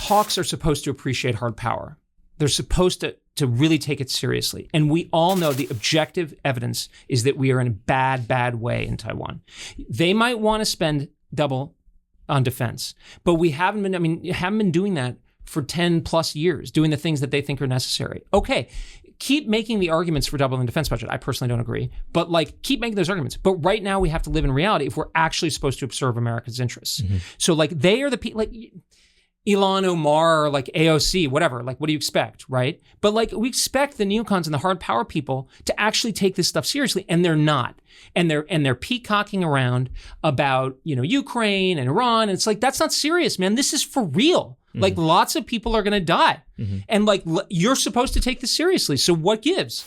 hawks are supposed to appreciate hard power. They're supposed to really take it seriously. And we all know the objective evidence is that we are in a bad way in Taiwan. They might want to spend double on defense, but we haven't been doing that for 10 plus years, doing the things that they think are necessary. Okay, keep making the arguments for doubling the defense budget. I personally don't agree, but like keep making those arguments. But right now we have to live in reality if we're actually supposed to serve America's interests. Mm-hmm. So like they are the people, like Ilhan Omar, like AOC, whatever, like what do you expect, right? But like we expect the neocons and the hard power people to actually take this stuff seriously, and they're not. And they're peacocking around about, Ukraine and Iran. And it's like, that's not serious, man. This is for real. Mm-hmm. Like lots of people are going to die. Mm-hmm. And like you're supposed to take this seriously. So what gives?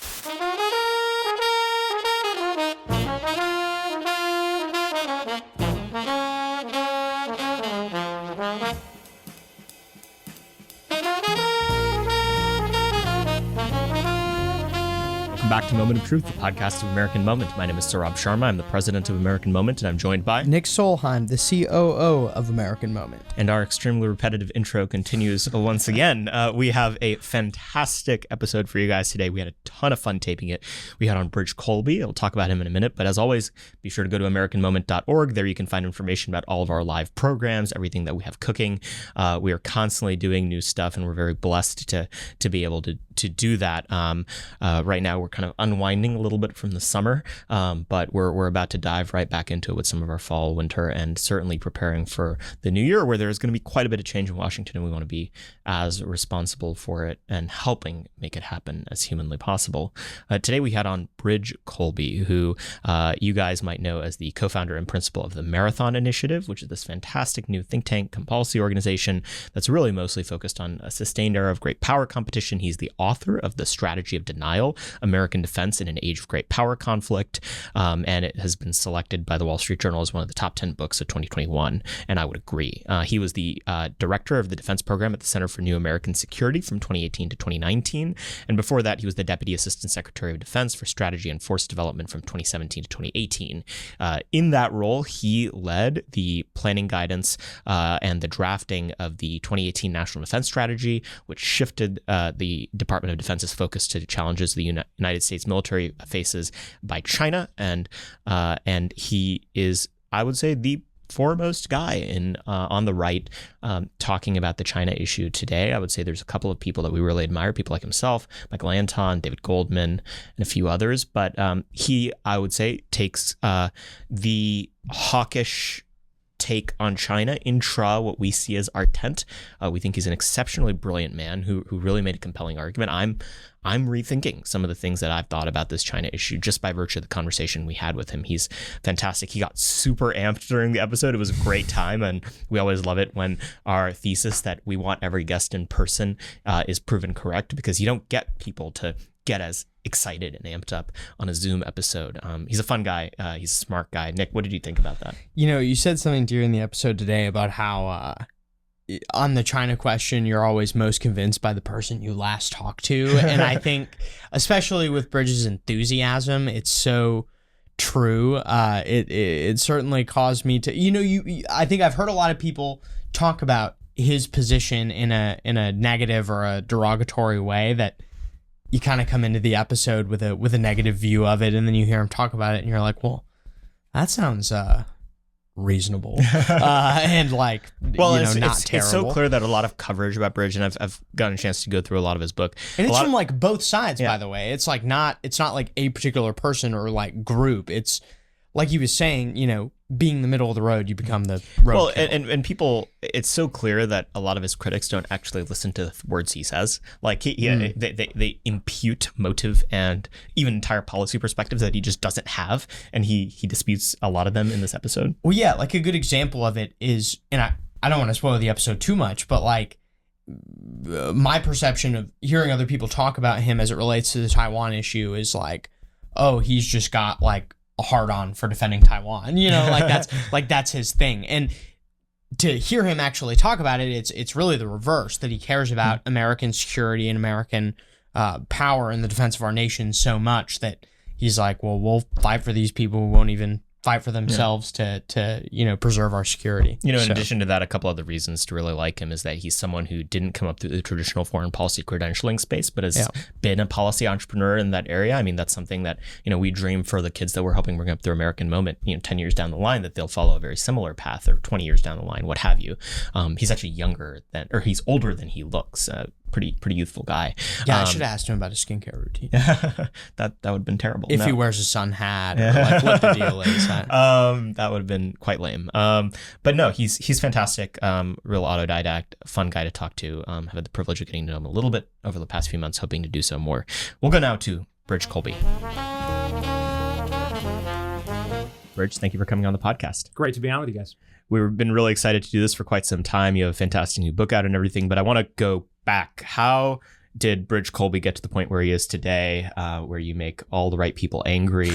Back to Moment of Truth, the podcast of American Moment. My name is Saurabh Sharma. I'm the president of American Moment, and I'm joined by Nick Solheim, the COO of American Moment. And our extremely repetitive intro continues once again. We have a fantastic episode for you guys today. We had a ton of fun taping it. We had on Elbridge Colby. I'll talk about him in a minute. But as always, be sure to go to AmericanMoment.org. There you can find information about all of our live programs, everything that we have cooking. We are constantly doing new stuff, and we're very blessed to be able to do that. Right now, we're kind of unwinding a little bit from the summer, but we're about to dive right back into it with some of our fall, winter, and certainly preparing for the new year, where there's going to be quite a bit of change in Washington, and we want to be as responsible for it and helping make it happen as humanly possible. Today we had on Elbridge Colby, who you guys might know as the co-founder and principal of the Marathon Initiative, which is this fantastic new think tank and policy organization that's really mostly focused on a sustained era of great power competition. He's the author of The Strategy of Denial, American Defense in an Age of Great Power Conflict, and it has been selected by the Wall Street Journal as one of the top 10 books of 2021, and I would agree. He was the director of the defense program at the Center for New American Security from 2018 to 2019, and before that, he was the Deputy Assistant Secretary of Defense for Strategy and Force Development from 2017 to 2018. In that role, he led the planning guidance and the drafting of the 2018 National Defense Strategy, which shifted the Department of Defense's focus to the challenges the United States military faces by China, and he is, I would say, the foremost guy in on the right talking about the China issue today. I would say there's a couple of people that we really admire, people like himself, Michael Anton, David Goldman, and a few others, but he, I would say, takes the hawkish take on China intra what we see as our tent. We think he's an exceptionally brilliant man who really made a compelling argument. I'm rethinking some of the things that I've thought about this China issue just by virtue of the conversation we had with him. He's fantastic. He got super amped during the episode. It was a great time, and we always love it when our thesis that we want every guest in person is proven correct, because you don't get people to get as excited and amped up on a Zoom episode. He's a fun guy. He's a smart guy. Nick, what did you think about that? You said something during the episode today about how on the China question, you're always most convinced by the person you last talked to. And I think, especially with Bridges' enthusiasm, it's so true. It certainly caused me to, I think I've heard a lot of people talk about his position in a negative or a derogatory way, that you kind of come into the episode with a negative view of it, and then you hear him talk about it, and you're like, well, that sounds reasonable, and like, not terrible. It's so clear that a lot of coverage about Bridge, and I've gotten a chance to go through a lot of his book, and it's from like both sides, by the way. It's like not like a particular person or like group. It's like he was saying, being the middle of the road, you become the road. Well, and people, it's so clear that a lot of his critics don't actually listen to the words he says. Like they impute motive and even entire policy perspectives that he just doesn't have, and he disputes a lot of them in this episode. Well, yeah, like a good example of it is, and I don't want to spoil the episode too much, but like my perception of hearing other people talk about him as it relates to the Taiwan issue is like, oh, he's just got like a hard on for defending Taiwan, like that's his thing. And to hear him actually talk about it, it's really the reverse, that he cares about American security and American power in the defense of our nation so much that he's like, well, we'll fight for these people who won't even fight for themselves to preserve our security. In addition to that, a couple other reasons to really like him is that he's someone who didn't come up through the traditional foreign policy credentialing space, but has been a policy entrepreneur in that area. I mean, that's something that, we dream for the kids that we're helping bring up their American moment, 10 years down the line, that they'll follow a very similar path, or 20 years down the line, what have you. He's actually he's older than he looks. Pretty youthful guy. Yeah, I should have asked him about his skincare routine. that would have been terrible. If he wears a sun hat, or like what the deal is. That would have been quite lame. But no, he's fantastic. Real autodidact, fun guy to talk to. I've had the privilege of getting to know him a little bit over the past few months, hoping to do so more. We'll go now to Bridge Colby. Bridge, thank you for coming on the podcast. Great to be on with you guys. We've been really excited to do this for quite some time. You have a fantastic new book out and everything, but I want to go back. How did Bridge Colby get to the point where he is today, where you make all the right people angry?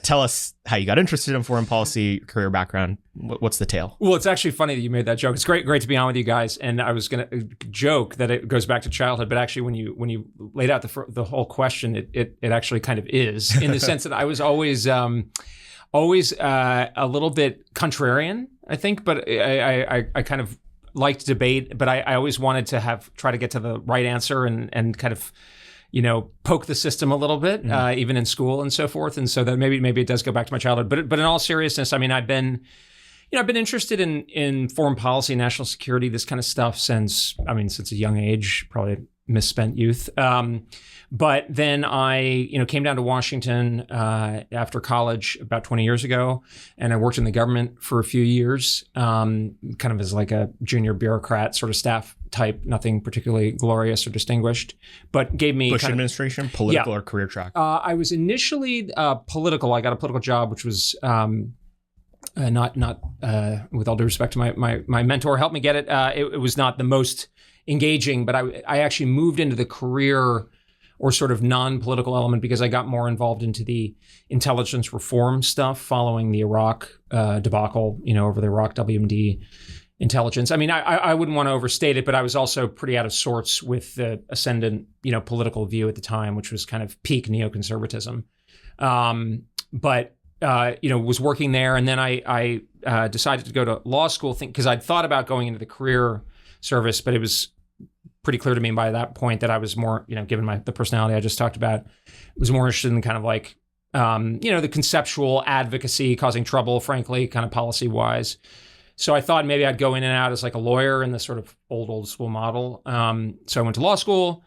Tell us how you got interested in foreign policy, career background. What's the tale? Well, it's actually funny that you made that joke. It's great to be on with you guys. And I was going to joke that it goes back to childhood, but actually when you laid out the whole question, it actually kind of is, in the sense that I was always a little bit contrarian, I think, but I kind of liked debate, but I always wanted to try to get to the right answer and kind of, poke the system a little bit, even in school and so forth. And so that maybe it does go back to my childhood. But in all seriousness, I mean, I've been interested in foreign policy, national security, this kind of stuff since a young age, probably misspent youth. But then I, came down to Washington after college about 20 years ago, and I worked in the government for a few years, kind of as like a junior bureaucrat sort of staff type, nothing particularly glorious or distinguished, but gave me Bush administration, political or career track? I was initially political. I got a political job, which was not with all due respect to my mentor, helped me get it. It was not the most engaging, but I actually moved into the career or sort of non-political element because I got more involved into the intelligence reform stuff following the Iraq debacle, over the Iraq WMD intelligence. I mean, I wouldn't want to overstate it, but I was also pretty out of sorts with the ascendant, political view at the time, which was kind of peak neoconservatism. But was working there, and then I decided to go to law school because I'd thought about going into the career service, but it was pretty clear to me by that point that I was more, given the personality I just talked about, was more interested in kind of like, the conceptual advocacy, causing trouble, frankly, kind of policy wise. So I thought maybe I'd go in and out as like a lawyer in this sort of old school model. So I went to law school.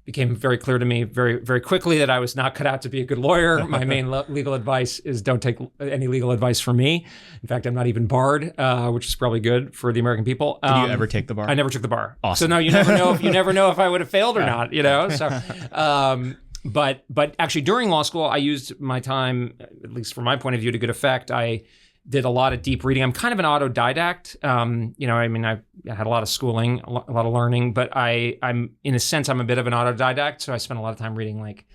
Became very clear to me very, very quickly that I was not cut out to be a good lawyer. My main legal advice is don't take any legal advice from me. In fact, I'm not even barred, which is probably good for the American people. Did you ever take the bar? I never took the bar. Awesome. So no, you never know if I would have failed or not. So, but actually during law school, I used my time, at least from my point of view, to good effect. I did a lot of deep reading. I'm kind of an autodidact. I had a lot of schooling, a lot of learning, but I'm in a sense, I'm a bit of an autodidact. So I spent a lot of time reading like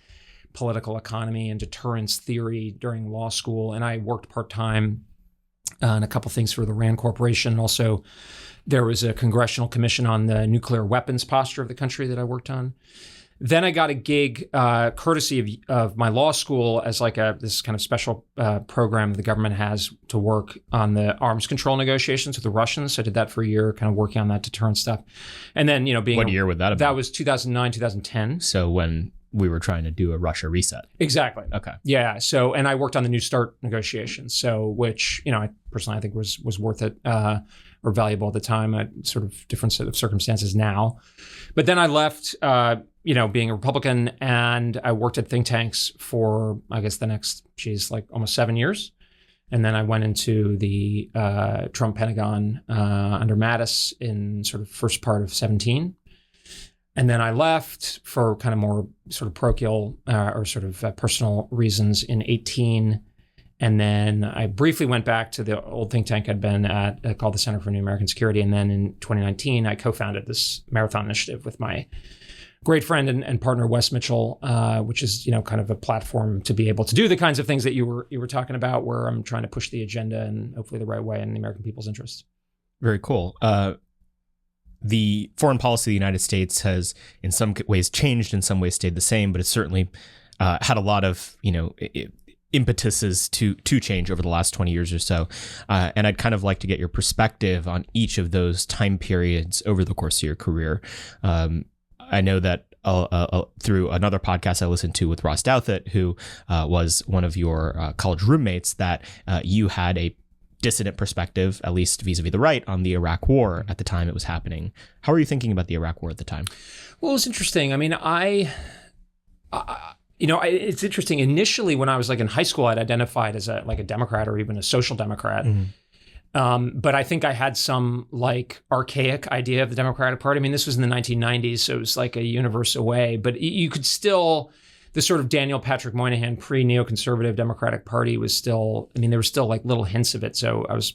political economy and deterrence theory during law school. And I worked part-time on a couple things for the RAND Corporation. Also, there was a congressional commission on the nuclear weapons posture of the country that I worked on. Then I got a gig, courtesy of my law school, as like this kind of special program the government has to work on the arms control negotiations with the Russians. So I did that for a year, kind of working on that deterrence stuff. And then, being— What year would that have been? That was 2009, 2010. So when we were trying to do a Russia reset. Exactly. Okay. Yeah. So, and I worked on the New START negotiations. So, which, I personally, I think was worth it, or valuable at the time, a sort of different set of circumstances now. But then I left, being a Republican, and I worked at think tanks for, I guess, the next, almost 7 years. And then I went into the Trump Pentagon under Mattis in sort of first part of 17. And then I left for kind of more sort of parochial or sort of personal reasons in 18. And then I briefly went back to the old think tank I'd been at called the Center for New American Security. And then in 2019, I co-founded this marathon initiative with my great friend and partner, Wes Mitchell, which is, kind of a platform to be able to do the kinds of things that you were talking about, where I'm trying to push the agenda and hopefully the right way in the American people's interests. Very cool. The foreign policy of the United States has in some ways changed, in some ways stayed the same, but it's certainly had a lot of, impetuses to change over the last 20 years or so. And I'd kind of like to get your perspective on each of those time periods over the course of your career. I know that through another podcast I listened to with Ross Douthat, who was one of your college roommates, that you had a dissident perspective, at least vis-a-vis the right, on the Iraq War at the time it was happening. How were you thinking about the Iraq War at the time? Well, it's interesting. I mean, it's interesting. Initially, when I was like in high school, I'd identified as a Democrat or even a social democrat. But I think I had some like archaic idea of the Democratic Party. I mean, this was in the 1990s, so it was like a universe away. But you could still, the sort of Daniel Patrick Moynihan pre-neoconservative Democratic Party was still, I mean, there were still like little hints of it. So I was,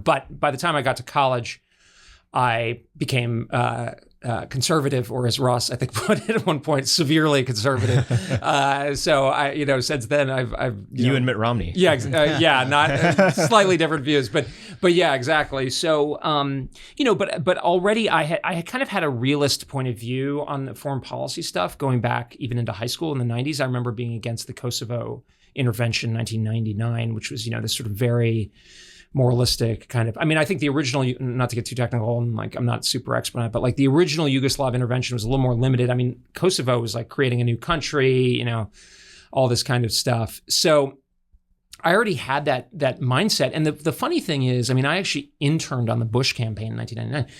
but by the time I got to college, I became conservative, or as Ross, I think, put it at one point, severely conservative. So I, since then I've you and Mitt Romney. Yeah, not slightly different views, but yeah, exactly. So, but already I had kind of had a realist point of view on the foreign policy stuff going back even into high school in the 90s. I remember being against the Kosovo intervention in 1999, which was, this sort of very moralistic kind of, I mean, I think the original, not to get too technical, and like I'm not super expert on it, but like the original Yugoslav intervention was a little more limited. I mean, Kosovo was like creating a new country, all this kind of stuff. So I already had that mindset. And the funny thing is, I mean, I actually interned on the Bush campaign in 1999.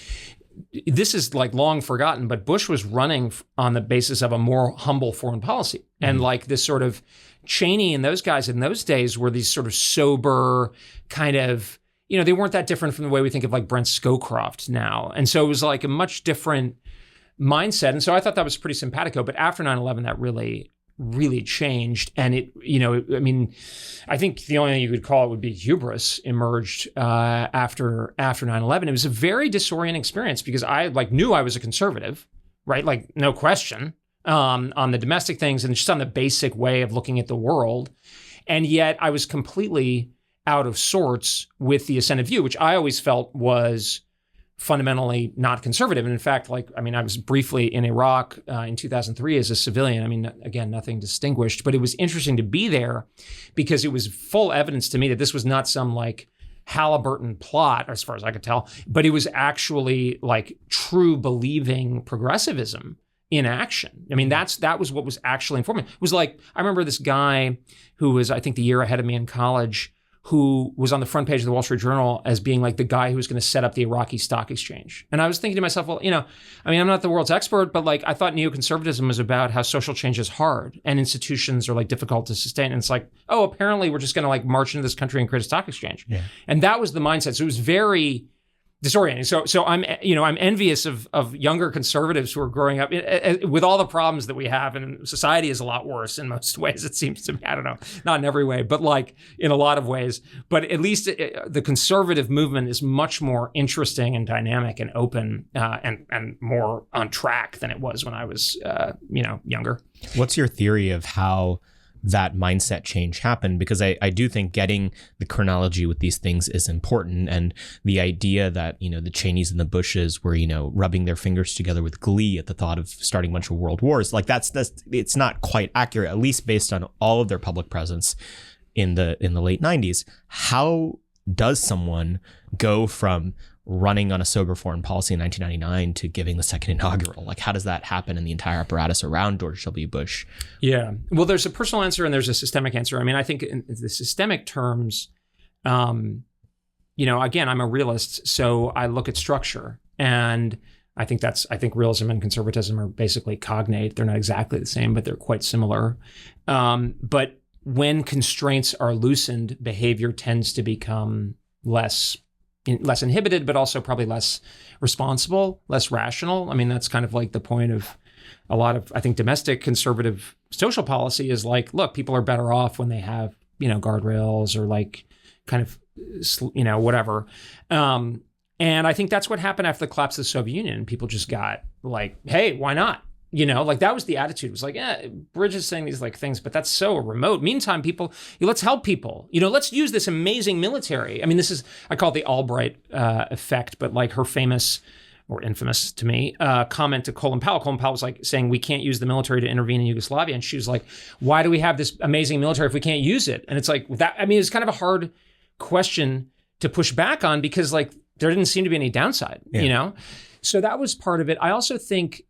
This is like long forgotten, but Bush was running on the basis of a more humble foreign policy. And like this sort of Cheney and those guys in those days were these sort of sober kind of, they weren't that different from the way we think of like Brent Scowcroft now. And so it was like a much different mindset. And so I thought that was pretty simpatico. But after 9/11, that really, really changed. And it, I mean, I think the only thing you could call it would be hubris emerged after 9/11. It was a very disorienting experience because I like knew I was a conservative, right? Like no question. On the domestic things and just on the basic way of looking at the world. And yet I was completely out of sorts with the ascendant view, which I always felt was fundamentally not conservative. And in fact, I was briefly in Iraq in 2003 as a civilian. I mean, again, nothing distinguished, but it was interesting to be there because it was full evidence to me that this was not some like Halliburton plot, as far as I could tell, but it was actually like true believing progressivism in action. I mean, that was what was actually informative. It was like, I remember this guy who was, I think, the year ahead of me in college, who was on the front page of the Wall Street Journal as being like the guy who was going to set up the Iraqi stock exchange. And I was thinking to myself, well, I mean, I'm not the world's expert, but like I thought neoconservatism was about how social change is hard and institutions are like difficult to sustain. And it's like, oh, apparently we're just going to like march into this country and create a stock exchange. Yeah. And that was the mindset. So it was very disorienting. So I'm envious of younger conservatives who are growing up with all the problems that we have, and society is a lot worse in most ways. It seems to me. I don't know, not in every way, but like in a lot of ways. But at least the conservative movement is much more interesting and dynamic and open and more on track than it was when I was younger. What's your theory of how that mindset change happened? Because I do think getting the chronology with these things is important, and the idea that the Cheneys and the Bushes were rubbing their fingers together with glee at the thought of starting a bunch of world wars, like that's it's not quite accurate, at least based on all of their public presence in the late 90s. How does someone go from running on a sober foreign policy in 1999 to giving the second inaugural? Like, how does that happen in the entire apparatus around George W. Bush? Yeah. Well, there's a personal answer and there's a systemic answer. I mean, I think in the systemic terms, again, I'm a realist, so I look at structure. And I think realism and conservatism are basically cognate. They're not exactly the same, but they're quite similar. But when constraints are loosened, behavior tends to become less inhibited, but also probably less responsible, less rational. I mean, that's kind of like the point of a lot of, I think, domestic conservative social policy is like, look, people are better off when they have, guardrails or like kind of, whatever. And I think that's what happened after the collapse of the Soviet Union. People just got like, hey, why not? Like that was the attitude. It was like, yeah, Bridge is saying these like things, but that's so remote. Meantime, people, let's help people. Let's use this amazing military. I mean, I call it the Albright effect, but like her famous or infamous to me, comment to Colin Powell. Colin Powell was like saying, we can't use the military to intervene in Yugoslavia. And she was like, why do we have this amazing military if we can't use it? And it's like, it's kind of a hard question to push back on because like there didn't seem to be any downside, you know? So that was part of it. I also think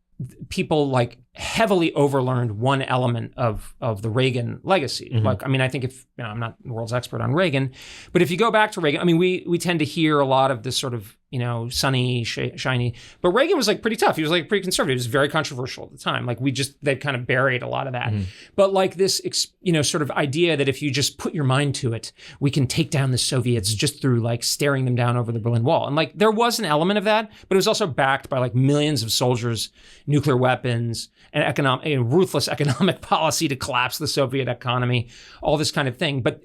people like heavily overlearned one element of the Reagan legacy. Like, I think if, I'm not the world's expert on Reagan, but if you go back to Reagan, we tend to hear a lot of this sort of, sunny, shiny, but Reagan was like pretty tough. He was like pretty conservative. He was very controversial at the time. Like they've kind of buried a lot of that. But like this, sort of idea that if you just put your mind to it, we can take down the Soviets just through like staring them down over the Berlin Wall. And like, there was an element of that, but it was also backed by like millions of soldiers, nuclear weapons, and ruthless economic policy to collapse the Soviet economy, all this kind of thing. But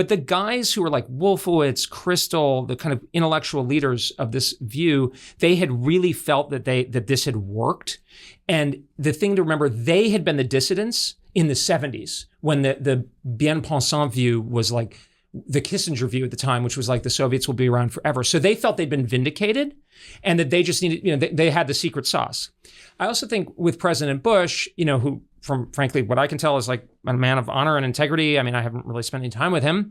the guys who were like Wolfowitz, Kristol, the kind of intellectual leaders of this view, they had really felt that this had worked. And the thing to remember, they had been the dissidents in the 70s when the bien-pensant view was like the Kissinger view at the time, which was like the Soviets will be around forever. So they felt they'd been vindicated and that they just needed, they had the secret sauce. I also think with President Bush, who from frankly, what I can tell is like a man of honor and integrity. I haven't really spent any time with him,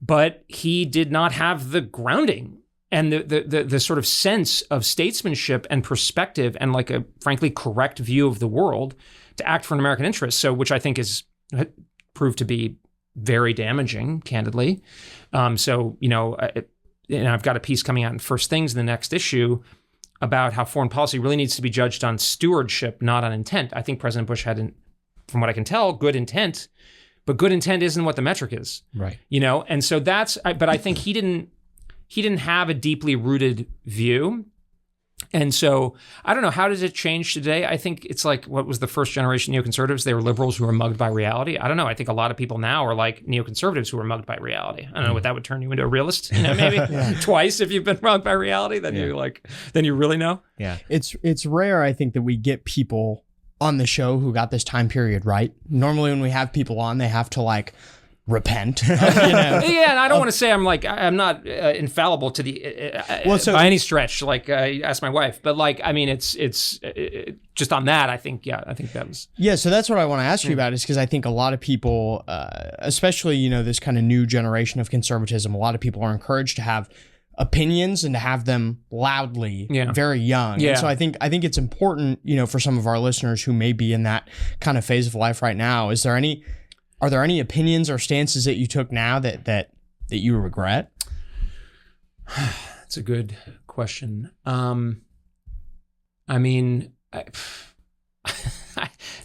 but he did not have the grounding and the sort of sense of statesmanship and perspective and like a frankly correct view of the world to act for an American interest. So, which I think is proved to be very damaging, candidly. I've got a piece coming out in First Things in the next issue about how foreign policy really needs to be judged on stewardship, not on intent. I think President Bush had, from what I can tell, good intent, but good intent isn't what the metric is. Right. And so but I think he didn't have a deeply rooted view. And so I don't know, how does it change today? I think it's like, what was the first generation neoconservatives? They were liberals who were mugged by reality. I don't know. I think a lot of people now are like neoconservatives who are mugged by reality. I don't know what that would turn you into a realist, maybe twice if you've been mugged by reality, then you really know. Yeah. It's rare, I think, that we get people on the show who got this time period right. Normally when we have people on, they have to like repent. Yeah, and I don't want to say I'm not infallible to the by any stretch. Like ask my wife, but like it's just on that. I think that was So that's what I want to ask you about is because I think a lot of people, especially this kind of new generation of conservatism, a lot of people are encouraged to have opinions and to have them loudly very young. And so I think it's important for some of our listeners who may be in that kind of phase of life right now. Are there any opinions or stances that you took now that you regret? That's a good question.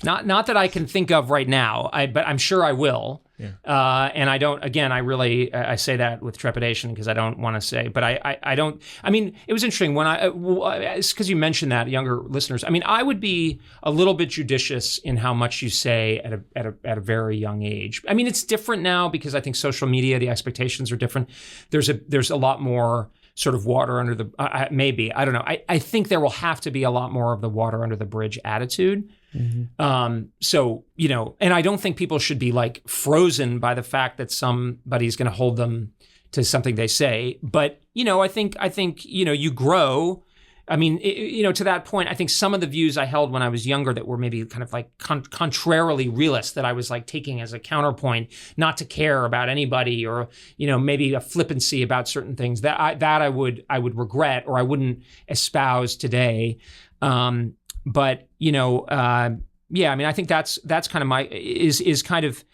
Not that I can think of right now, but I'm sure I will. Yeah. And I don't, again, I say that with trepidation because I don't want to say, but I don't, it was interesting when it's because you mentioned that, younger listeners. I would be a little bit judicious in how much you say at a very young age. It's different now because I think social media, the expectations are different. There's a lot more sort of water under the, maybe, I don't know. I think there will have to be a lot more of the water under the bridge attitude. Mm-hmm. And I don't think people should be like frozen by the fact that somebody's going to hold them to something they say. But, I think, you grow. To that point, I think some of the views I held when I was younger that were maybe kind of like contrarily realist that I was like taking as a counterpoint, not to care about anybody or, maybe a flippancy about certain things that I would regret or I wouldn't espouse today. But I think that's kind of is kind of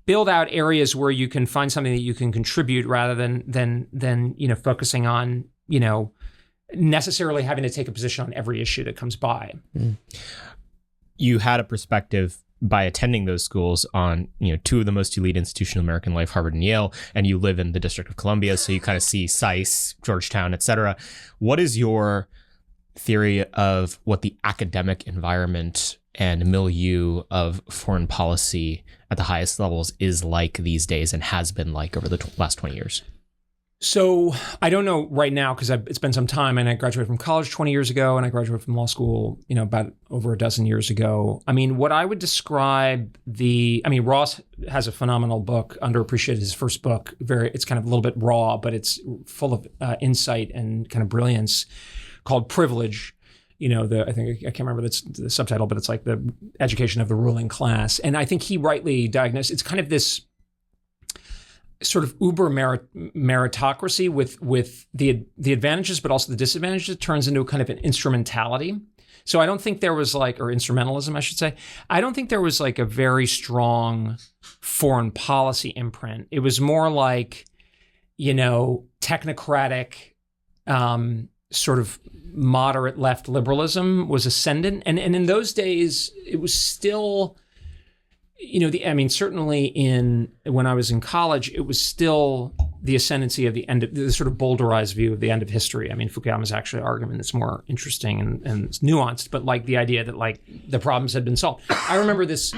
build out areas where you can find something that you can contribute rather than focusing on necessarily having to take a position on every issue that comes by. You had a perspective by attending those schools on two of the most elite institutions in American life, Harvard and Yale, and you live in the District of Columbia, so you kind of see SAIS, Georgetown, etc. What is your theory of what the academic environment and milieu of foreign policy at the highest levels is like these days and has been like over the last 20 years? So I don't know right now because it's been some time, and I graduated from college 20 years ago and I graduated from law school, about over a dozen years ago. What I would describe Ross has a phenomenal book, Underappreciated, his first book. It's kind of a little bit raw, but it's full of insight and kind of brilliance. called Privilege. I can't remember the subtitle, but it's like the education of the ruling class. And I think he rightly diagnosed, it's kind of this sort of uber meritocracy with the advantages, but also the disadvantages. It turns into a kind of an instrumentality. So I don't think there was or instrumentalism, I should say. I don't think there was a very strong foreign policy imprint. It was more technocratic, sort of moderate left liberalism was ascendant. And in those days, it was still, certainly when I was in college, it was still the ascendancy of the sort of Boulderized view of the end of history. I mean, Fukuyama's actually argument is more interesting and it's nuanced, but the idea that the problems had been solved. I remember this,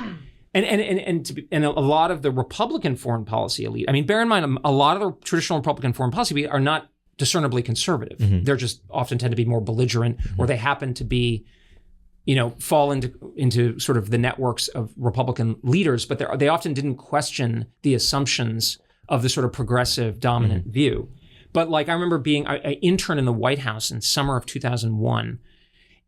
and a lot of the Republican foreign policy elite, bear in mind, a lot of the traditional Republican foreign policy are not discernibly conservative. Mm-hmm. They're just often tend to be more belligerent, or they happen to be, fall into sort of the networks of Republican leaders, but they often didn't question the assumptions of the sort of progressive dominant view. But I remember being an intern in the White House in summer of 2001.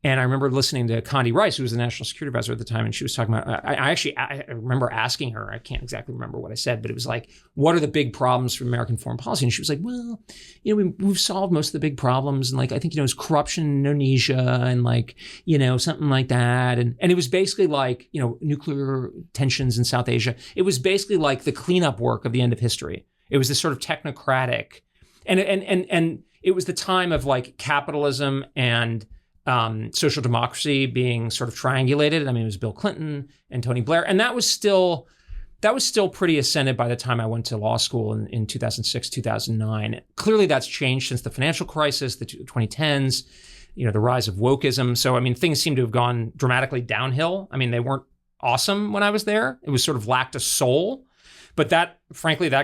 And I remember listening to Condi Rice, who was the national security advisor at the time, and she was talking about, I remember asking her, I can't exactly remember what I said, but it was what are the big problems for American foreign policy? And she was like, well, we've solved most of the big problems. And I think, it's corruption in Indonesia and something like that. And it was basically nuclear tensions in South Asia. It was basically the cleanup work of the end of history. It was this sort of technocratic, and it was the time of capitalism and social democracy being sort of triangulated. It was Bill Clinton and Tony Blair. And that was still pretty ascendant by the time I went to law school in 2006, 2009. Clearly that's changed since the financial crisis, the 2010s, the rise of wokeism. So, things seem to have gone dramatically downhill. They weren't awesome when I was there. It was sort of lacked a soul. But that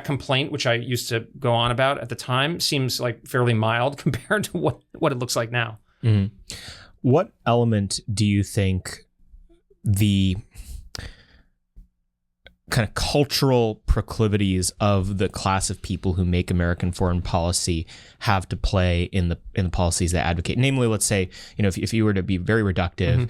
complaint, which I used to go on about at the time, seems fairly mild compared to what it looks like now. Mm-hmm. What element do you think the kind of cultural proclivities of the class of people who make American foreign policy have to play in the policies they advocate? Namely, let's say, if you were to be very reductive,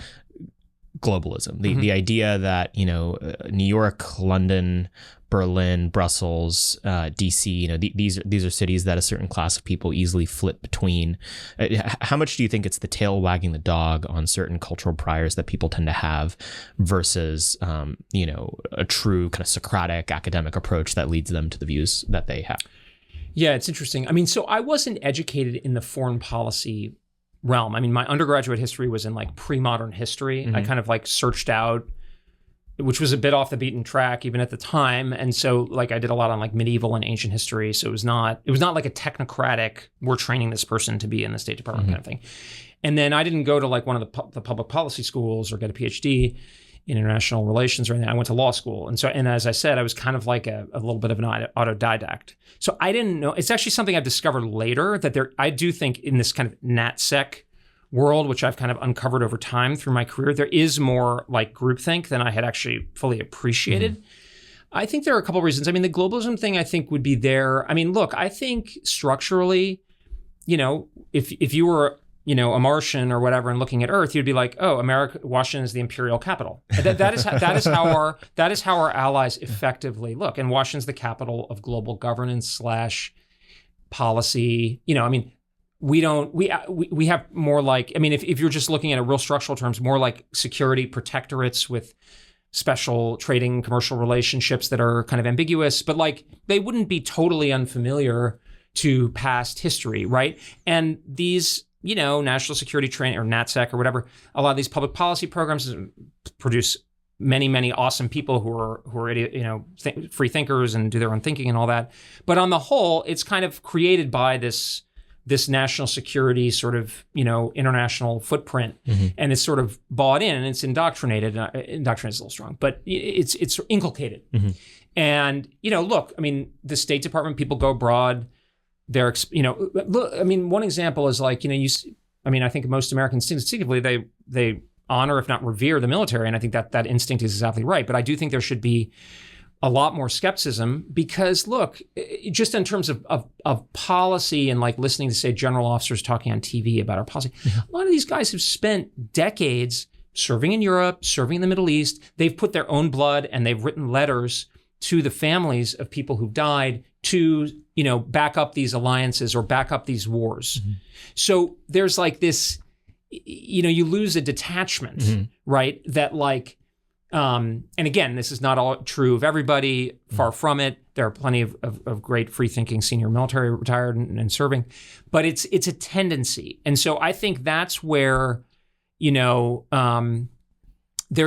globalism, the idea that, New York, London, Berlin, Brussels, DC, these are cities that a certain class of people easily flip between. How much do you think it's the tail wagging the dog on certain cultural priors that people tend to have versus, a true kind of Socratic academic approach that leads them to the views that they have? Yeah, it's interesting. So I wasn't educated in the foreign policy realm. My undergraduate history was in pre-modern history. I kind of searched out, which was a bit off the beaten track even at the time. And so I did a lot on medieval and ancient history. So it was not like a technocratic, we're training this person to be in the State Department kind of thing. And then I didn't go to one of the public policy schools or get a PhD in international relations or anything. I went to law school. And as I said, I was kind of a little bit of an autodidact. So I didn't know, it's actually something I've discovered later that I do think in this kind of NatSec world, which I've kind of uncovered over time through my career, there is more groupthink than I had actually fully appreciated. I think there are a couple of reasons. The globalism thing I think would be there. Look, I think structurally, if you were, a Martian or whatever and looking at Earth, you'd be like, oh, Washington is the imperial capital. That is how our allies effectively look. And Washington's the capital of global governance / policy. We have more if you're just looking at it real structural terms, more like security protectorates with special trading commercial relationships that are kind of ambiguous, but they wouldn't be totally unfamiliar to past history, right? And these, national security training or NatSec or whatever, a lot of these public policy programs produce many, many awesome people who are free thinkers and do their own thinking and all that. But on the whole, it's kind of created by this national security sort of, international footprint, and it's sort of bought in and it's indoctrinated. Indoctrinated is a little strong, but it's inculcated. And, look, the State Department, people go abroad. They're, look, one example is I think most Americans instinctively, they honor, if not revere, the military. And I think that instinct is exactly right. But I do think there should be a lot more skepticism because, look, just in terms of policy and like listening to, say, general officers talking on TV about our policy, a lot of these guys have spent decades serving in Europe, serving in the Middle East. They've put their own blood and they've written letters to the families of people who've died to, back up these alliances or back up these wars. So there's like this, you lose a detachment, right? That like, and again, this is not all true of everybody, far from it. There are plenty of great free-thinking senior military retired and serving, but it's a tendency. And so I think that's where, there's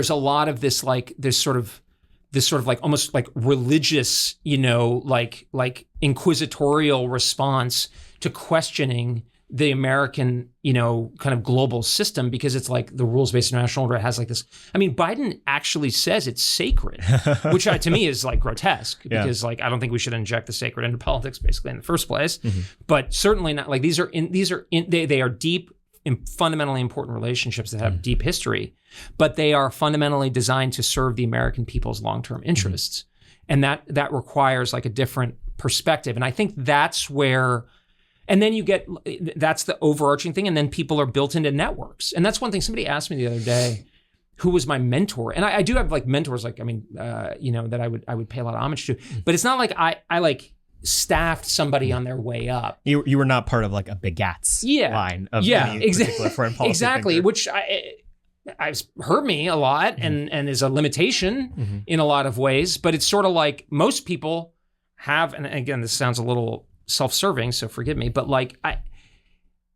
a lot of this, like, this sort of like almost like religious, like inquisitorial response to questioning the American, kind of global system, because it's like the rules-based international order has like this. I mean, Biden actually says it's sacred, which to me is like grotesque because like I don't think we should inject the sacred into politics basically in the first place. But certainly not like they are deep and fundamentally important relationships that have deep history, but they are fundamentally designed to serve the American people's long-term interests, and that requires like a different perspective. And I think that's where. And then that's the overarching thing. And then people are built into networks. And that's one thing somebody asked me the other day, who was my mentor. And I do have like mentors, like, that I would pay a lot of homage to, but it's not like I like staffed somebody on their way up. You were not part of like a Begats line of any particular foreign policy exactly, thinker. which I've hurt me a lot and is a limitation in a lot of ways. But it's sort of like most people have, and again, this sounds a little self-serving, so forgive me, but like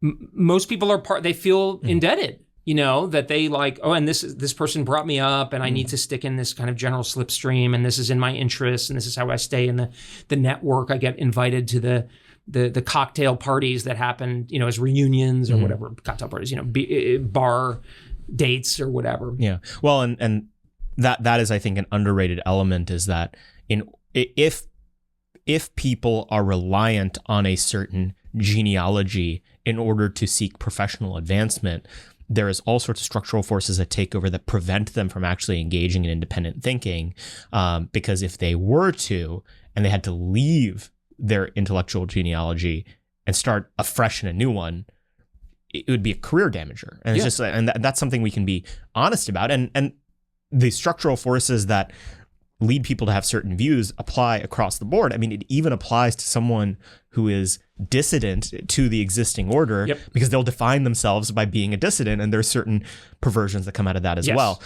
most people are they feel indebted, that they like, oh, and this person brought me up and I need to stick in this kind of general slipstream and this is in my interest and this is how I stay in the network. I get invited to the cocktail parties that happen, as reunions or whatever, cocktail parties, bar dates or whatever. Yeah. Well, and that is, I think, an underrated element is that if people are reliant on a certain genealogy in order to seek professional advancement, there is all sorts of structural forces that take over that prevent them from actually engaging in independent thinking. Because if they were to, and they had to leave their intellectual genealogy and start afresh in a new one, it would be a career damager. And it's just, and that's something we can be honest about. And the structural forces that lead people to have certain views apply across the board. I mean, it even applies to someone who is dissident to the existing order because they'll define themselves by being a dissident, and there's certain perversions that come out of that as well.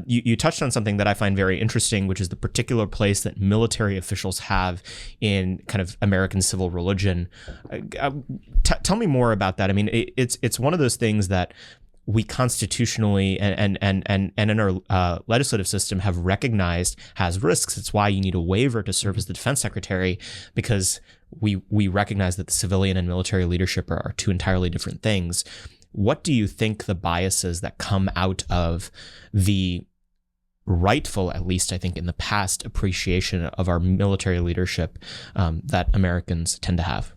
You touched on something that I find very interesting, which is the particular place that military officials have in kind of American civil religion. Tell me more about that. I mean, it's one of those things that we constitutionally and in our legislative system have recognized has risks. It's why you need a waiver to serve as the defense secretary, because we recognize that the civilian and military leadership are two entirely different things. What do you think the biases that come out of the rightful, at least I think in the past, appreciation of our military leadership that Americans tend to have?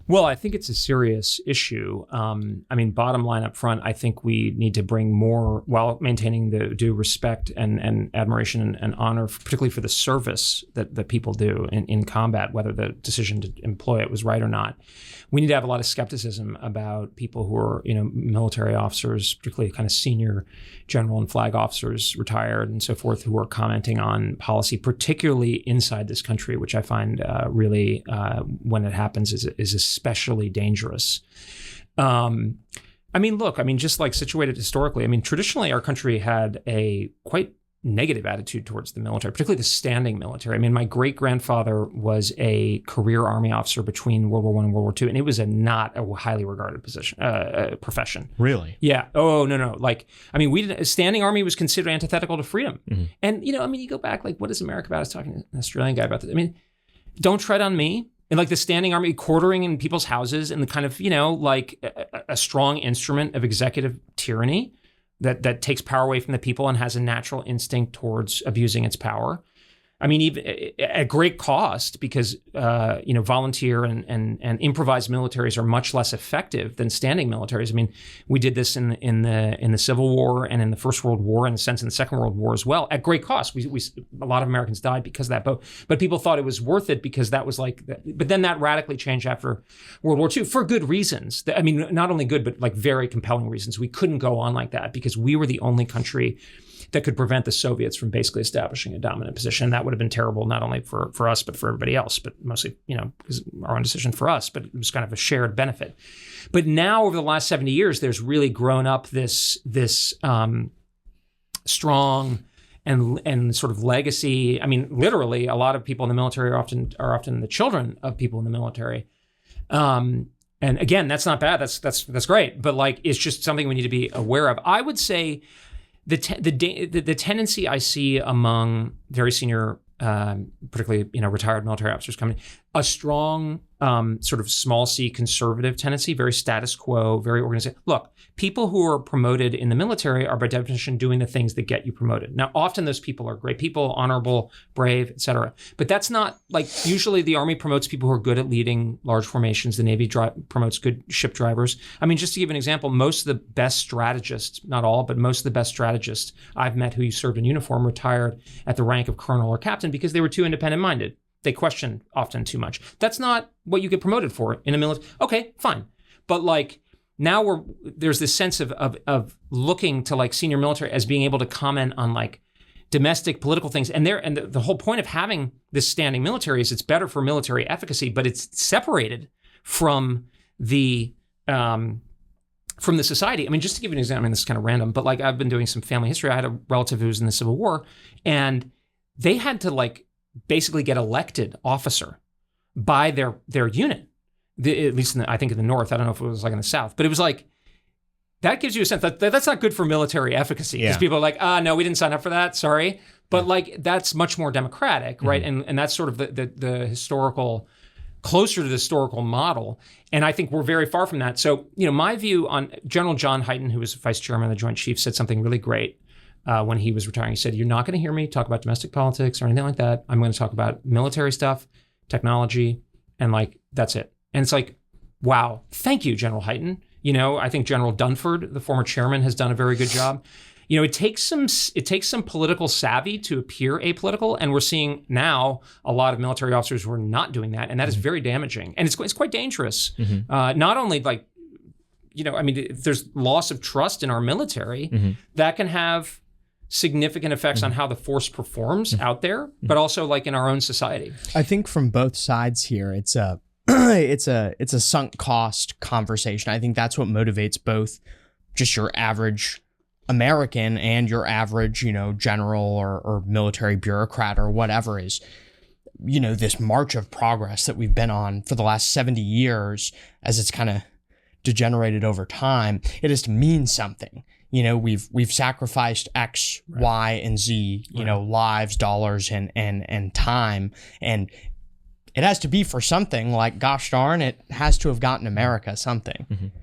Well, I think it's a serious issue. I mean, bottom line up front, I think we need to bring more, while maintaining the due respect and admiration and honor, particularly for the service that people do in combat, whether the decision to employ it was right or not. We need to have a lot of skepticism about people who are, military officers, particularly kind of senior general and flag officers, retired and so forth, who are commenting on policy, particularly inside this country, which I find really, when it happens, is especially dangerous. Just like situated historically, traditionally our country had a quite negative attitude towards the military, particularly the standing military. My great-grandfather was a career Army officer between World War I and World War II, and it was not a highly regarded profession. Really? Yeah. Oh, no. Standing Army was considered antithetical to freedom. And, you go back, like, what is America about? I was talking to an Australian guy about this. Don't tread on me. And like the standing army quartering in people's houses and the kind of, like a strong instrument of executive tyranny that takes power away from the people and has a natural instinct towards abusing its power. I mean, even at great cost, because volunteer and improvised militaries are much less effective than standing militaries. I mean, we did this in the Civil War and in the First World War, in a sense, in the Second World War as well, at great cost. We a lot of Americans died because of that, but people thought it was worth it because that was like. But then that radically changed after World War II for good reasons. I mean, not only good, but like very compelling reasons. We couldn't go on like that because we were the only country that could prevent the Soviets from basically establishing a dominant position. That would have been terrible, not only for us, but for everybody else, but mostly, because our own decision for us, but it was kind of a shared benefit. But now over the last 70 years, there's really grown up this strong and sort of legacy. I mean, literally, a lot of people in the military are often the children of people in the military. And again, that's not bad. That's great. But like, it's just something we need to be aware of. I would say the tendency I see among very senior, particularly retired military officers coming, a strong sort of small c conservative tendency, very status quo, very organized. Look, people who are promoted in the military are by definition doing the things that get you promoted. Now, often those people are great people, honorable, brave, etc. But that's not like usually the Army promotes people who are good at leading large formations. The Navy promotes good ship drivers. I mean, just to give an example, most of the best strategists, not all, but most of the best strategists I've met who served in uniform retired at the rank of colonel or captain because they were too independent-minded. They question often too much. That's not what you get promoted for in a military. Okay, fine. But like now there's this sense of looking to like senior military as being able to comment on like domestic political things. And the whole point of having this standing military is it's better for military efficacy, but it's separated from the society. I mean, just to give you an example, I mean, this is kind of random, but like I've been doing some family history. I had a relative who was in the Civil War, and they had to like basically get elected officer by their unit, at least I think in the North. I don't know if it was like in the South, but it was like, that gives you a sense that that's not good for military efficacy because people are like, no, we didn't sign up for that. Sorry. But like, that's much more democratic, right? And that's sort of the historical, closer to the historical model. And I think we're very far from that. So, my view on General John Hyten, who was vice chairman of the Joint Chiefs, said something really great. When he was retiring, he said, "You're not going to hear me talk about domestic politics or anything like that. I'm going to talk about military stuff, technology, and like, that's it." And it's like, wow, thank you, General Hyten. I think General Dunford, the former chairman, has done a very good job. It takes some political savvy to appear apolitical, and we're seeing now a lot of military officers who are not doing that, and that is very damaging, and it's quite dangerous. Not only like, I mean, if there's loss of trust in our military, that can have significant effects on how the force performs out there, but also like in our own society. I think from both sides here, it's a it's a sunk cost conversation. I think that's what motivates both just your average American and your average, general or military bureaucrat or whatever is, this march of progress that we've been on for the last 70 years as it's kind of degenerated over time. It has to mean something. We've sacrificed X, right, Y, and Z, lives, dollars, and time. And it has to be for something. Like, gosh darn, it has to have gotten America something.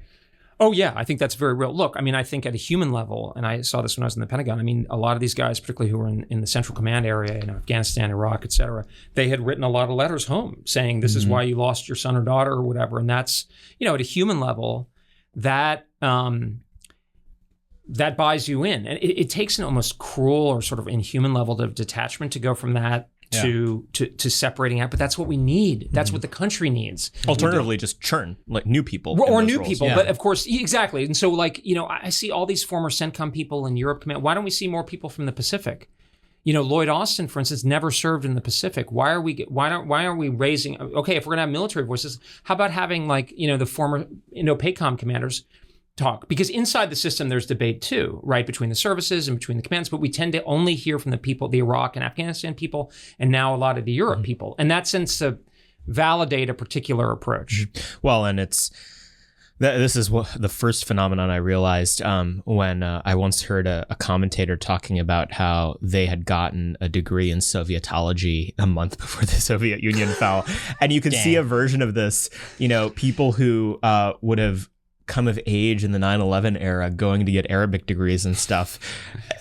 Oh, yeah, I think that's very real. Look, I mean, I think at a human level, and I saw this when I was in the Pentagon, I mean, a lot of these guys, particularly who were in the Central Command area, Afghanistan, Iraq, et cetera, they had written a lot of letters home saying, this is why you lost your son or daughter or whatever. And that's, at a human level, that buys you in. And it takes an almost cruel or sort of inhuman level of detachment to go from that to separating out. But that's what we need. That's what the country needs. Alternatively, just churn, like new people. Or new people. Yeah. But of course, exactly. And so like, I see all these former CENTCOM people in Europe Command. Why don't we see more people from the Pacific? Lloyd Austin, for instance, never served in the Pacific. Why are we raising, okay, if we're gonna have military voices, how about having like, the former Indo-PACOM commanders talk? Because inside the system, there's debate too, right? Between the services and between the commands, but we tend to only hear from the people, the Iraq and Afghanistan people, and now a lot of the Europe people. And that tends to validate a particular approach. Well, and this is the first phenomenon I realized when I once heard a commentator talking about how they had gotten a degree in Sovietology a month before the Soviet Union fell. And you can see a version of this, people who would have come of age in the 9/11 era, going to get Arabic degrees and stuff.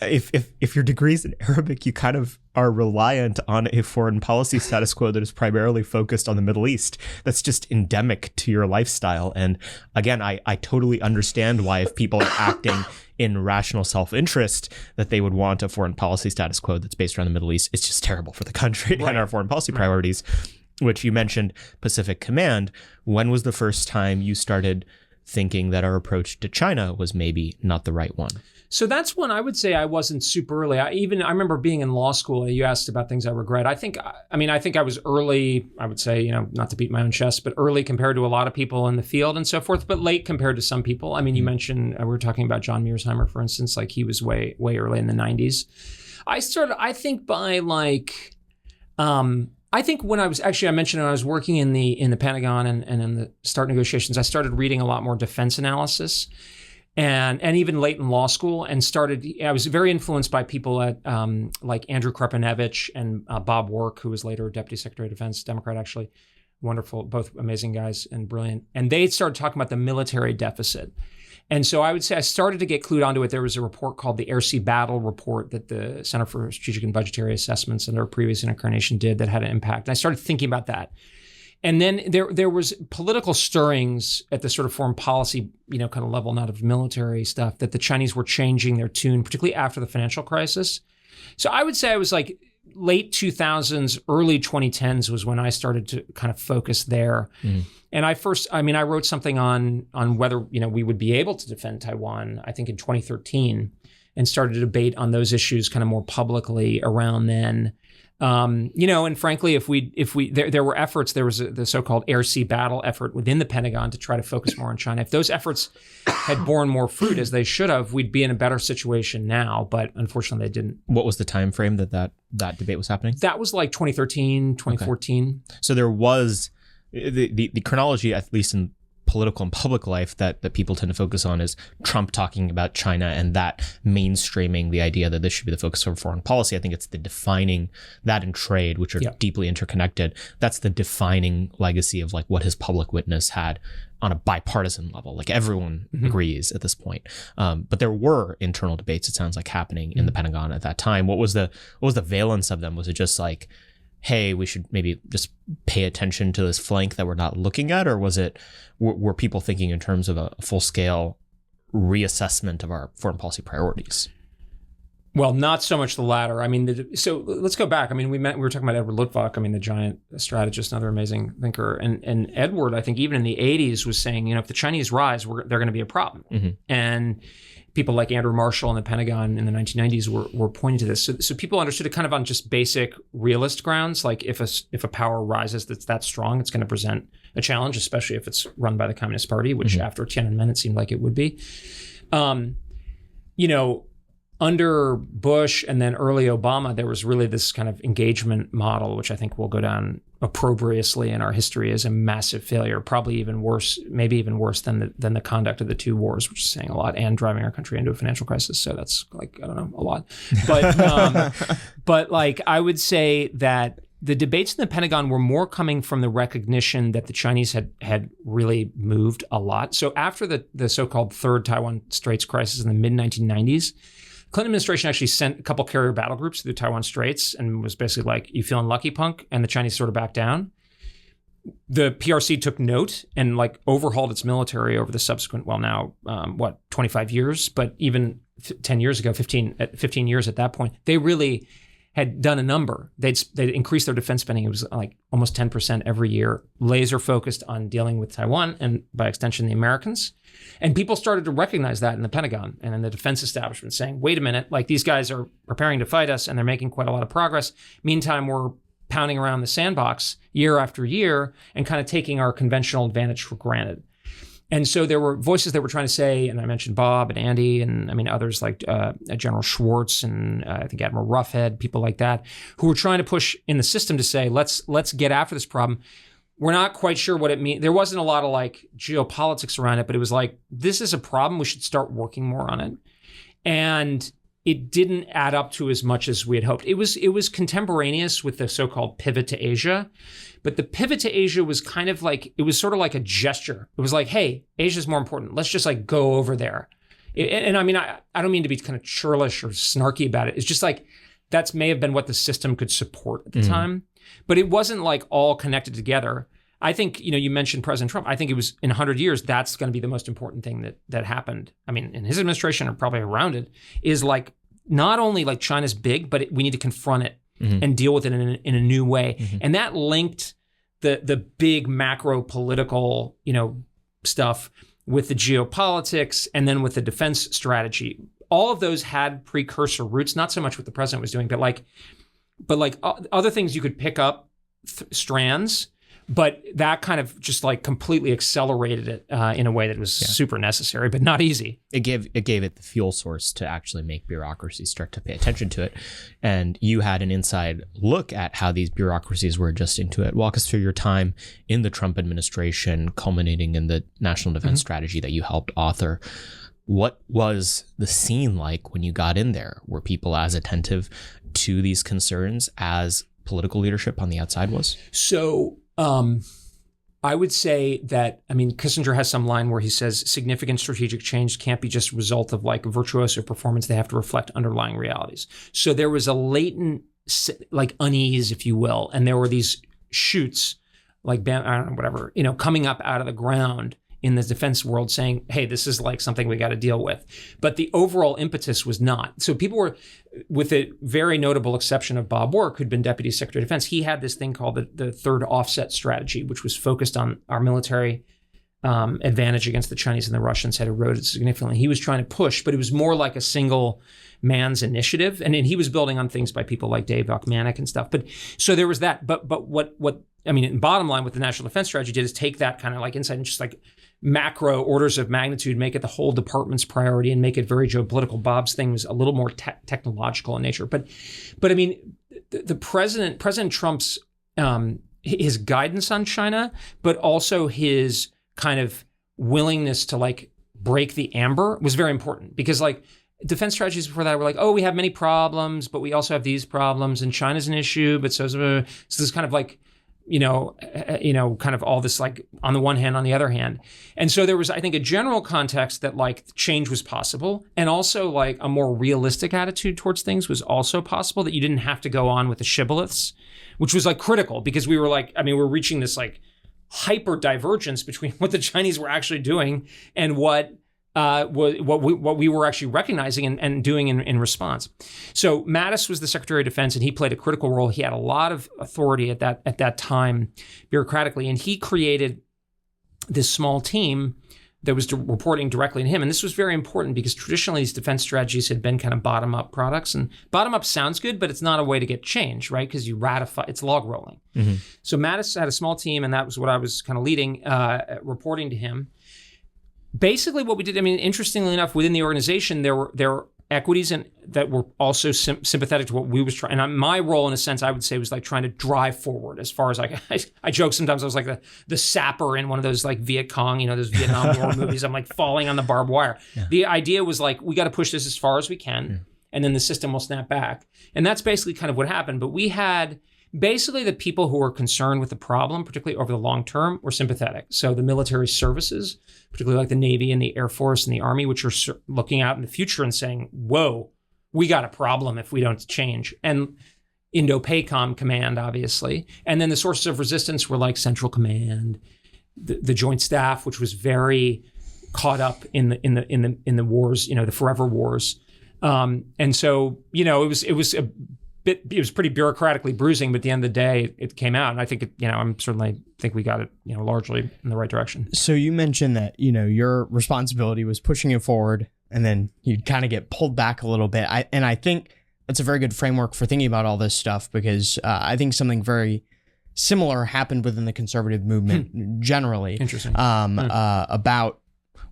If your degree's in Arabic, you kind of are reliant on a foreign policy status quo that is primarily focused on the Middle East. That's just endemic to your lifestyle. And again, I totally understand why, if people are acting in rational self-interest, that they would want a foreign policy status quo that's based around the Middle East. It's just terrible for the country and our foreign policy priorities, which you mentioned Pacific Command. When was the first time you started thinking that our approach to China was maybe not the right one? So that's when I would say I wasn't super early. I remember being in law school. You asked about things I regret. I think I was early. I would say, not to beat my own chest, but early compared to a lot of people in the field and so forth, but late compared to some people. I mean, you mentioned, we were talking about John Mearsheimer, for instance, like he was way, way early in the 90s. I think by like, I think when I mentioned when I was working in the Pentagon and in the START negotiations, I started reading a lot more defense analysis, and even late in law school, and I was very influenced by people at like Andrew Krepanevich and Bob Work, who was later Deputy Secretary of Defense, Democrat actually, wonderful, both amazing guys and brilliant. And they started talking about the military deficit. And so I would say I started to get clued onto it. There was a report called the Air Sea Battle Report that the Center for Strategic and Budgetary Assessments under a previous incarnation did that had an impact. And I started thinking about that. And then there was political stirrings at the sort of foreign policy, kind of level, not of military stuff, that the Chinese were changing their tune, particularly after the financial crisis. So I would say I was like late 2000s, early 2010s was when I started to kind of focus there. And I wrote something on whether, we would be able to defend Taiwan, I think in 2013, and started a debate on those issues kind of more publicly around then. And frankly, there were efforts, there was the so-called air sea battle effort within the Pentagon to try to focus more on China. If those efforts had borne more fruit as they should have, we'd be in a better situation now, but unfortunately they didn't. What was the time frame that debate was happening? That was like 2013, 2014. Okay. So there was the chronology, at least in political and public life, that people tend to focus on is Trump talking about China and that mainstreaming the idea that this should be the focus of foreign policy. I think it's the defining, that and trade, which are deeply interconnected. That's the defining legacy of like what his public witness had on a bipartisan level. Like everyone agrees at this point. But there were internal debates, it sounds like, happening in the Pentagon at that time. What was the valence of them? Was it just like, hey, we should maybe just pay attention to this flank that we're not looking at? Or were people thinking in terms of a full-scale reassessment of our foreign policy priorities? Well, not so much the latter. I mean, so let's go back. I mean, we were talking about Edward Luttwak, the giant strategist, another amazing thinker. And Edward, I think even in the 80s was saying, if the Chinese rise, they're going to be a problem. And people like Andrew Marshall in the Pentagon in the 1990s were pointing to this. So people understood it kind of on just basic realist grounds. Like if a power rises that's that strong, it's going to present a challenge, especially if it's run by the Communist Party, which after Tiananmen it seemed like it would be. Under Bush and then early Obama, there was really this kind of engagement model, which I think will go down opprobriously in our history as a massive failure, probably even worse, maybe even worse than the conduct of the two wars, which is saying a lot, and driving our country into a financial crisis. So that's like, I don't know, a lot. But like I would say that the debates in the Pentagon were more coming from the recognition that the Chinese had really moved a lot. So after the so-called third Taiwan Straits crisis in the mid-1990s, Clinton administration actually sent a couple carrier battle groups through the Taiwan Straits and was basically like, you feeling lucky, punk? And the Chinese sort of backed down. The PRC took note and like overhauled its military over the subsequent, 25 years, but even 10 years ago, 15 years at that point, they really had done a number. They'd increased their defense spending. It was like almost 10% every year, laser focused on dealing with Taiwan and by extension, the Americans. And people started to recognize that in the Pentagon and in the defense establishment, saying, wait a minute, like these guys are preparing to fight us and they're making quite a lot of progress. Meantime, we're pounding around the sandbox year after year and kind of taking our conventional advantage for granted. And so there were voices that were trying to say, and I mentioned Bob and Andy, and others like General Schwartz and I think Admiral Roughhead, people like that, who were trying to push in the system to say, let's get after this problem. We're not quite sure what it means. There wasn't a lot of like geopolitics around it, but it was like, this is a problem. We should start working more on it. And it didn't add up to as much as we had hoped. It was contemporaneous with the so-called pivot to Asia, but the pivot to Asia was kind of like, it was sort of like a gesture. It was like, hey, Asia's more important. Let's just like go over there. And I mean, I don't mean to be kind of churlish or snarky about it. It's just like, that's may have been what the system could support at the time, but it wasn't like all connected together. I think, you mentioned President Trump. I think it was in 100 years, that's going to be the most important thing that happened. I mean, in his administration or probably around it, is like not only like China's big, but we need to confront it and deal with it in a new way. And that linked the big macro political, stuff with the geopolitics and then with the defense strategy. All of those had precursor roots, not so much what the president was doing, but like other things you could pick up strands. But that kind of just like completely accelerated it in a way that was super necessary, but not easy. It gave it the fuel source to actually make bureaucracies start to pay attention to it. And you had an inside look at how these bureaucracies were adjusting to it. Walk us through your time in the Trump administration, culminating in the national defense strategy that you helped author. What was the scene like when you got in there? Were people as attentive to these concerns as political leadership on the outside was? So I would say that, Kissinger has some line where he says significant strategic change can't be just a result of like virtuoso performance. They have to reflect underlying realities. So there was a latent like unease, if you will. And there were these shoots like, I don't know, whatever, coming up out of the ground in the defense world saying, hey, this is like something we got to deal with. But the overall impetus was not. So people were, with a very notable exception of Bob Work, who'd been Deputy Secretary of Defense, he had this thing called the third offset strategy, which was focused on our military advantage against the Chinese and the Russians had eroded significantly. He was trying to push, but it was more like a single man's initiative. And then he was building on things by people like Dave Ochmanek and stuff. But so there was that. But what bottom line, what the national defense strategy did is take that kind of like insight and just like macro orders of magnitude, make it the whole department's priority and make it very geopolitical. Bob's thing was a little more technological in nature. But the President Trump's, his guidance on China, but also his kind of willingness to like break the amber was very important, because like defense strategies before that were like, oh, we have many problems, but we also have these problems and China's an issue, but so this kind of like, kind of all this like on the one hand, on the other hand. And so there was, I think, a general context that like change was possible, and also like a more realistic attitude towards things was also possible, that you didn't have to go on with the shibboleths, which was like critical, because we were like, we're reaching this like hyper divergence between what the Chinese were actually doing and what we were actually recognizing and doing in response. So Mattis was the Secretary of Defense, and he played a critical role. He had a lot of authority at that time, bureaucratically, and he created this small team that was reporting directly to him. And this was very important, because traditionally these defense strategies had been kind of bottom-up products. And bottom-up sounds good, but it's not a way to get change, right? Because you ratify, it's log rolling. So Mattis had a small team, and that was what I was kind of leading, reporting to him. Basically what we did, interestingly enough, within the organization, there were equities that were also sympathetic to what we was trying. And my role, in a sense, I would say, was like trying to drive forward as far as I joke sometimes I was like the sapper in one of those like Viet Cong, those Vietnam War movies. I'm like falling on the barbed wire. Yeah. The idea was like, we got to push this as far as we can, and then the system will snap back. And that's basically kind of what happened. But we had basically the people who were concerned with the problem, particularly over the long term, were sympathetic. So the military services, particularly like the Navy and the Air Force and the Army, which are looking out in the future and saying, whoa, we got a problem if we don't change. And Indo-PACOM Command, obviously. And then the sources of resistance were like Central Command, the Joint Staff, which was very caught up in the wars, the forever wars. And so, it was pretty bureaucratically bruising, but at the end of the day, it came out. And I think, I'm certainly think we got it, largely in the right direction. So you mentioned that, your responsibility was pushing it forward, and then you'd kind of get pulled back a little bit. I think that's a very good framework for thinking about all this stuff, because I think something very similar happened within the conservative movement generally. Interesting.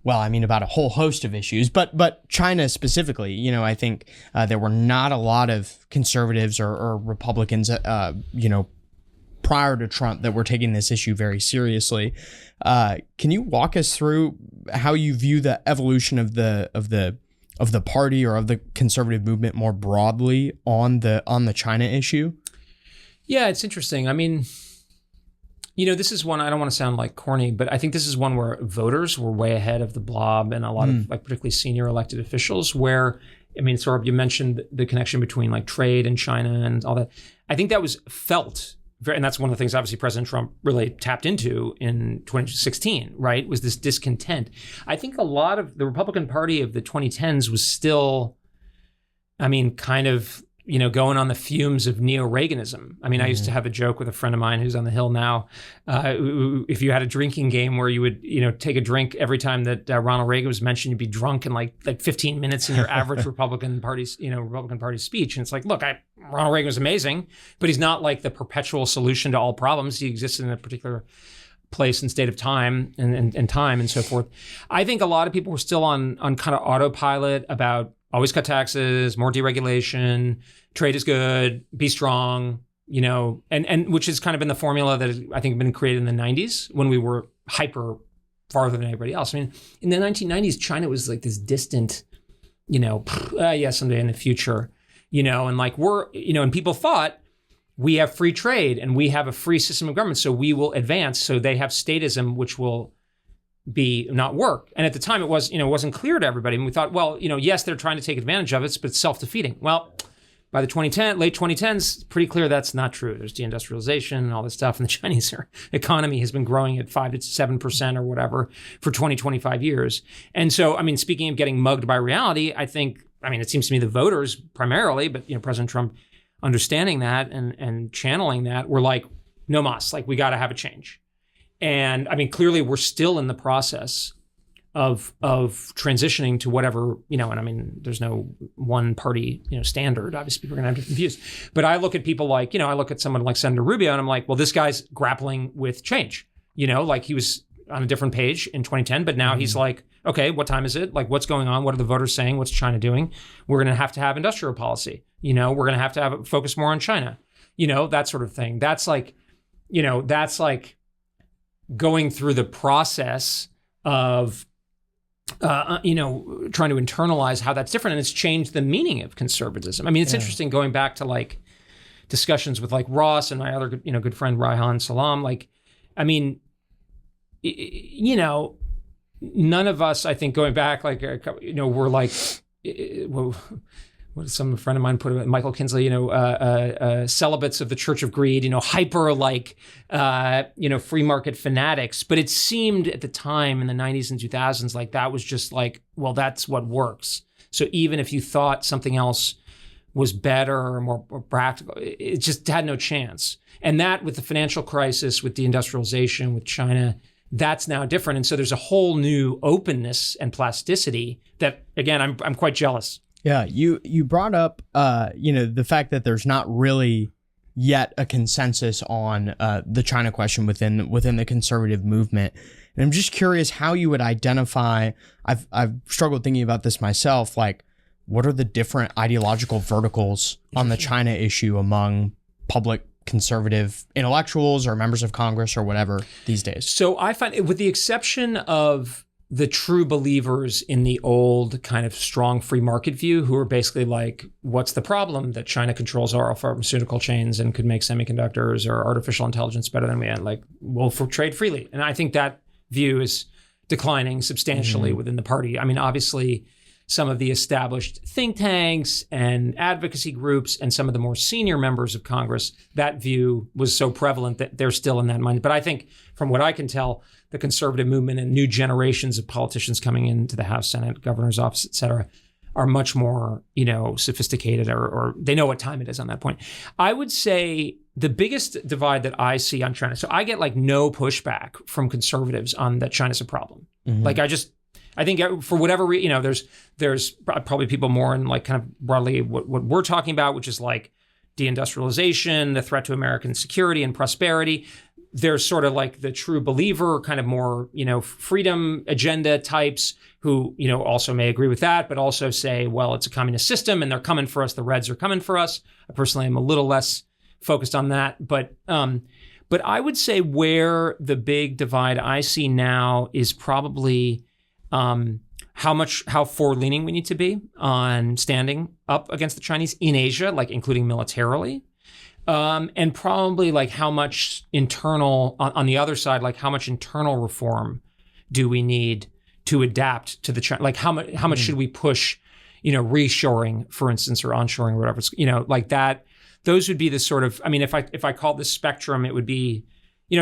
About a whole host of issues, but China specifically, I think there were not a lot of conservatives or Republicans, prior to Trump that were taking this issue very seriously. Can you walk us through how you view the evolution of the the party or of the conservative movement more broadly on the China issue? Yeah, it's interesting. I mean, this is one, I don't want to sound like corny, but I think this is one where voters were way ahead of the blob and a lot of like particularly senior elected officials where, I mean, Saurabh, you mentioned the connection between like trade and China and all that. I think that was felt, and that's one of the things obviously President Trump really tapped into in 2016, right, was this discontent. I think a lot of the Republican Party of the 2010s was still, I mean, kind of, going on the fumes of neo-Reaganism. I mean, I used to have a joke with a friend of mine who's on the Hill now. If you had a drinking game where you would, take a drink every time that Ronald Reagan was mentioned, you'd be drunk in like 15 minutes in your average Republican Party speech. And it's like, look, Ronald Reagan was amazing, but he's not like the perpetual solution to all problems. He existed in a particular place and state of time and time and so forth. I think a lot of people were still on kind of autopilot about always cut taxes, more deregulation, trade is good, be strong, and which has kind of been the formula that has, I think, been created in the 90s when we were hyper farther than anybody else. I mean, in the 1990s, China was like this distant, someday in the future, and like and people thought we have free trade and we have a free system of government, so we will advance. So they have statism, which will be not work. And at the time it was, wasn't clear to everybody. And we thought, well, yes, they're trying to take advantage of it, but it's self-defeating. Well, by the late 2010s, pretty clear that's not true. There's deindustrialization and all this stuff. And the Chinese economy has been growing at 5 to 7% or whatever for 20, 25 years. And so, I mean, speaking of getting mugged by reality, it seems to me the voters primarily, but, President Trump understanding that and channeling that, were like, no mas, like we got to have a change. And I mean, clearly we're still in the process of transitioning to whatever, and I mean, there's no one party, standard. Obviously people are gonna have different views. But I look at people like, I look at someone like Senator Rubio and I'm like, well, this guy's grappling with change. Like he was on a different page in 2010, but now he's like, okay, what time is it? Like what's going on? What are the voters saying? What's China doing? We're gonna have to have industrial policy. We're gonna have to have focus more on China. That sort of thing. That's like going through the process of, trying to internalize how that's different. And it's changed the meaning of conservatism. I mean, it's interesting going back to like discussions with like Ross and my other, good friend, Raihan Salam. Like, I mean, none of us, I think going back, like, we're like, what did some friend of mine put it? Michael Kinsley, celibates of the Church of Greed, hyper like, free market fanatics. But it seemed at the time in the 90s and 2000s like that was just like, well, that's what works. So even if you thought something else was better or more practical, it just had no chance. And that with the financial crisis, with deindustrialization, with China, that's now different. And so there's a whole new openness and plasticity that, again, I'm quite jealous. Yeah, you brought up, the fact that there's not really yet a consensus on the China question within the conservative movement. And I'm just curious how you would identify, I've struggled thinking about this myself, like what are the different ideological verticals on the China issue among public conservative intellectuals or members of Congress or whatever these days? So I find, with the exception of the true believers in the old kind of strong free market view, who are basically like, what's the problem that China controls our pharmaceutical chains and could make semiconductors or artificial intelligence better than we had? Like, we'll trade freely. And I think that view is declining substantially within the party. I mean, obviously, some of the established think tanks and advocacy groups and some of the more senior members of Congress, that view was so prevalent that they're still in that mind. But I think, from what I can tell, the conservative movement and new generations of politicians coming into the House, Senate, governor's office, et cetera, are much more, sophisticated or they know what time it is on that point. I would say the biggest divide that I see on China, so I get like no pushback from conservatives on that China's a problem. Like I think for whatever reason, there's probably people more in like kind of broadly what we're talking about, which is like deindustrialization, the threat to American security and prosperity. There's sort of like the true believer, kind of more, freedom agenda types who, also may agree with that, but also say, well, it's a communist system and they're coming for us. The Reds are coming for us. I personally am a little less focused on that. But I would say where the big divide I see now is probably how forward-leaning we need to be on standing up against the Chinese in Asia, like including militarily. And probably like how much internal, on the other side, like how much internal reform do we need to adapt to the China? Like how much should we push, reshoring, for instance, or onshoring or whatever, like that. Those would be the sort of, I mean, if I call this spectrum, it would be,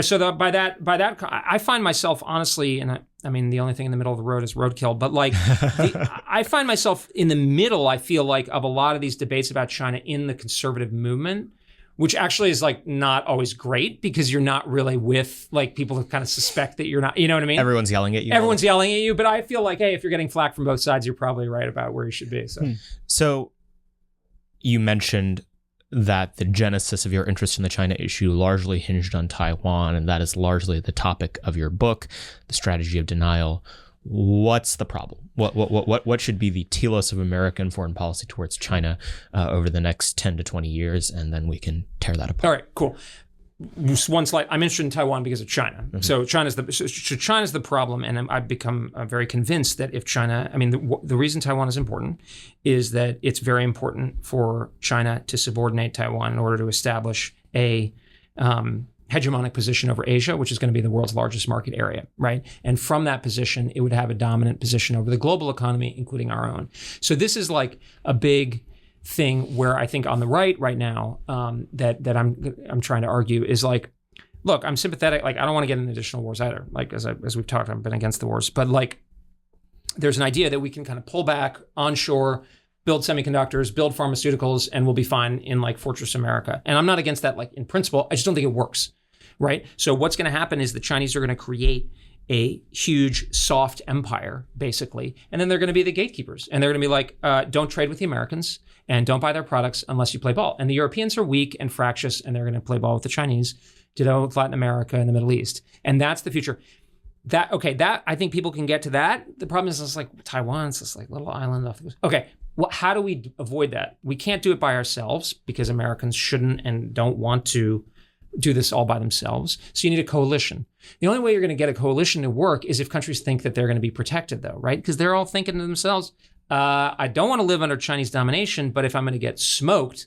so by that, I find myself honestly, and I mean, the only thing in the middle of the road is roadkill, but like, I find myself in the middle, I feel like, of a lot of these debates about China in the conservative movement, which actually is like not always great because you're not really with like people who kind of suspect that you're not, you know what I mean? Everyone's yelling at you. Everyone's yelling at you, but I feel like, hey, if you're getting flack from both sides, you're probably right about where you should be. So you mentioned that the genesis of your interest in the China issue largely hinged on Taiwan, and that is largely the topic of your book, The Strategy of Denial. What's the problem? What should be the telos of American foreign policy towards China over the next 10 to 20 years, and then we can tear that apart. All right, cool. Just one slide. I'm interested in Taiwan because of China. Mm-hmm. So China's the problem, and I've become very convinced that if China, I mean, the reason Taiwan is important is that it's very important for China to subordinate Taiwan in order to establish a hegemonic position over Asia, which is going to be the world's largest market area, right? And from that position, it would have a dominant position over the global economy, including our own. So this is like a big thing where I think on the right now, that I'm trying to argue is like, look, I'm sympathetic. Like, I don't want to get into additional wars either. Like, as we've talked, I've been against the wars, but like, there's an idea that we can kind of pull back onshore, build semiconductors, build pharmaceuticals, and we'll be fine in like Fortress America. And I'm not against that, like in principle. I just don't think it works. Right. So what's going to happen is the Chinese are going to create a huge soft empire, basically. And then they're going to be the gatekeepers. And they're going to be like, don't trade with the Americans and don't buy their products unless you play ball. And the Europeans are weak and fractious, and they're going to play ball with the Chinese, ditto with Latin America and the Middle East. And that's the future. That I think people can get to that. The problem is it's like Taiwan, it's this like little island off the coast. Okay. Well, how do we avoid that? We can't do it by ourselves because Americans shouldn't and don't want to do this all by themselves. So you need a coalition. The only way you're going to get a coalition to work is if countries think that they're going to be protected, though, right? Because they're all thinking to themselves, I don't want to live under Chinese domination, but if I'm going to get smoked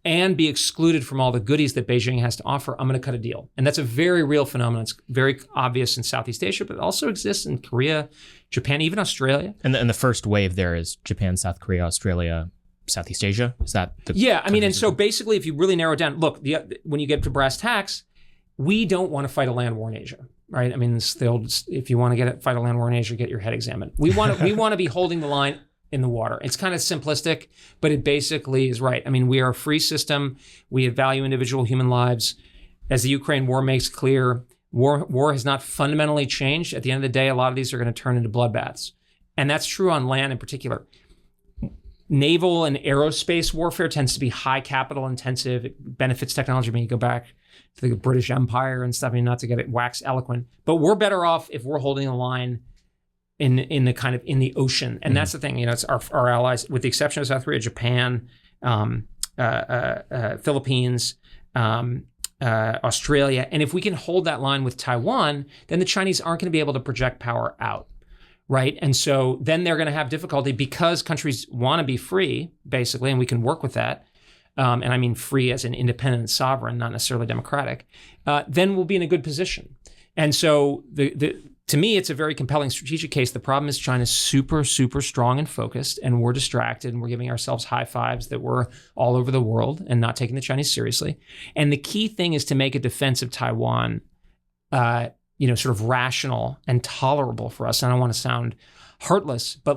and be excluded from all the goodies that Beijing has to offer, I'm going to cut a deal. And that's a very real phenomenon. It's very obvious in Southeast Asia, but it also exists in Korea, Japan, even Australia. And the first wave there is Japan, South Korea, Australia, Southeast Asia? Is that the... Yeah, I mean, and so basically, if you really narrow it down, look, when you get to brass tacks, we don't want to fight a land war in Asia, right? I mean, it's the old, if you want to fight a land war in Asia, get your head examined. We want to be holding the line in the water. It's kind of simplistic, but it basically is right. I mean, we are a free system. We value individual human lives. As the Ukraine war makes clear, war has not fundamentally changed. At the end of the day, a lot of these are going to turn into bloodbaths. And that's true on land in particular. Naval and aerospace warfare tends to be high capital intensive. It benefits technology. I mean, you go back to the British Empire and stuff. I mean, not to get it wax eloquent, but we're better off if we're holding a line in the kind of in the ocean. And that's the thing. It's our allies, with the exception of South Korea, Japan, Philippines, Australia. And if we can hold that line with Taiwan, then the Chinese aren't going to be able to project power out. Right. And so then they're going to have difficulty because countries want to be free, basically, and we can work with that. And I mean free as an independent and sovereign, not necessarily democratic. Then we'll be in a good position. And so to me, it's a very compelling strategic case. The problem is China's super, super strong and focused, and we're distracted, and we're giving ourselves high fives that we're all over the world and not taking the Chinese seriously. And the key thing is to make a defense of Taiwan sort of rational and tolerable for us. And I don't want to sound heartless, but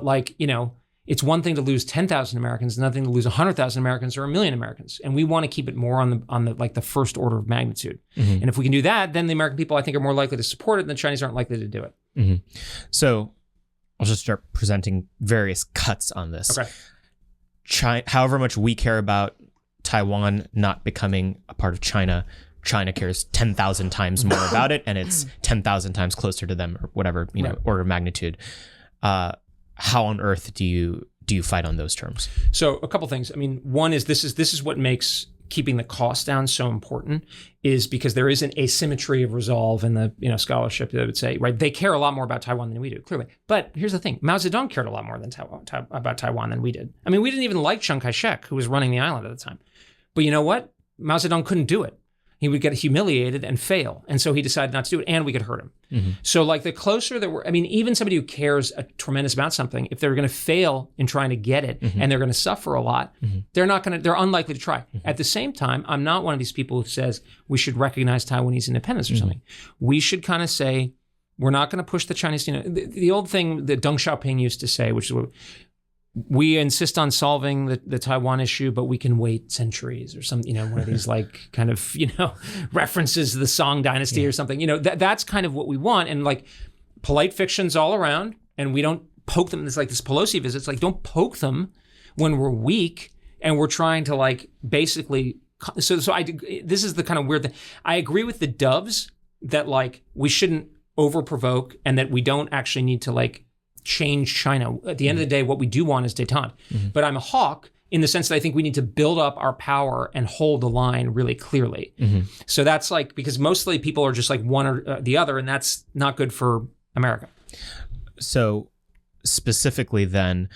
it's one thing to lose 10,000 Americans, another thing to lose 100,000 Americans or 1 million Americans. And we want to keep it more on the first order of magnitude. Mm-hmm. And if we can do that, then the American people, I think, are more likely to support it, and the Chinese aren't likely to do it. Mm-hmm. So I'll just start presenting various cuts on this. Okay. However much we care about Taiwan not becoming a part of China cares 10,000 times more about it, and it's 10,000 times closer to them, or whatever, order of magnitude. How on earth do you fight on those terms? So a couple things. I mean, one is this is what makes keeping the cost down so important is because there is an asymmetry of resolve in the scholarship that would say, right, they care a lot more about Taiwan than we do, clearly. But here's the thing, Mao Zedong cared a lot more than about Taiwan than we did. I mean, we didn't even like Chiang Kai-shek, who was running the island at the time. But you know what? Mao Zedong couldn't do it. He would get humiliated and fail. And so he decided not to do it, and we could hurt him. Mm-hmm. So like the closer that even somebody who cares a tremendous about something, if they're going to fail in trying to get it and they're going to suffer a lot, they're unlikely to try. At the same time, I'm not one of these people who says we should recognize Taiwanese independence or something. We should kind of say, we're not going to push the Chinese, the old thing that Deng Xiaoping used to say, which is we insist on solving the Taiwan issue, but we can wait centuries or some, one of these like kind of, references to the Song dynasty or something, that's kind of what we want. And like polite fictions all around, and we don't poke them. It's like this Pelosi visit. It's like, don't poke them when we're weak and we're trying to like basically, this is the kind of weird thing. I agree with the doves that like we shouldn't over provoke and that we don't actually need to like change China. At the end of the day, what we do want is détente. But I'm a hawk in the sense that I think we need to build up our power and hold the line really clearly. So that's like, because mostly people are just like one or the other, and that's not good for America. So specifically then,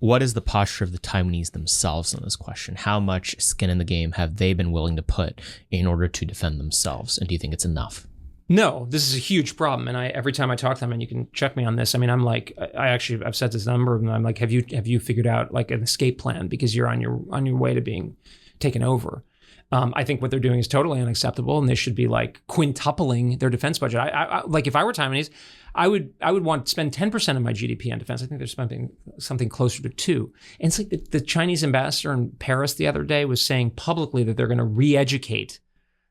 what is the posture of the Taiwanese themselves on this question? How much skin in the game have they been willing to put in order to defend themselves? And do you think it's enough? No, this is a huge problem. And every time I talk to them, and you can check me on this, I mean, I'm like, I've said this number of them. I'm like, have you figured out like an escape plan because you're on your way to being taken over? I think what they're doing is totally unacceptable, and they should be like quintupling their defense budget. I like if I were Taiwanese, I would want to spend 10% of my GDP on defense. I think they're spending something closer to 2%. And it's like the Chinese ambassador in Paris the other day was saying publicly that they're going to re-educate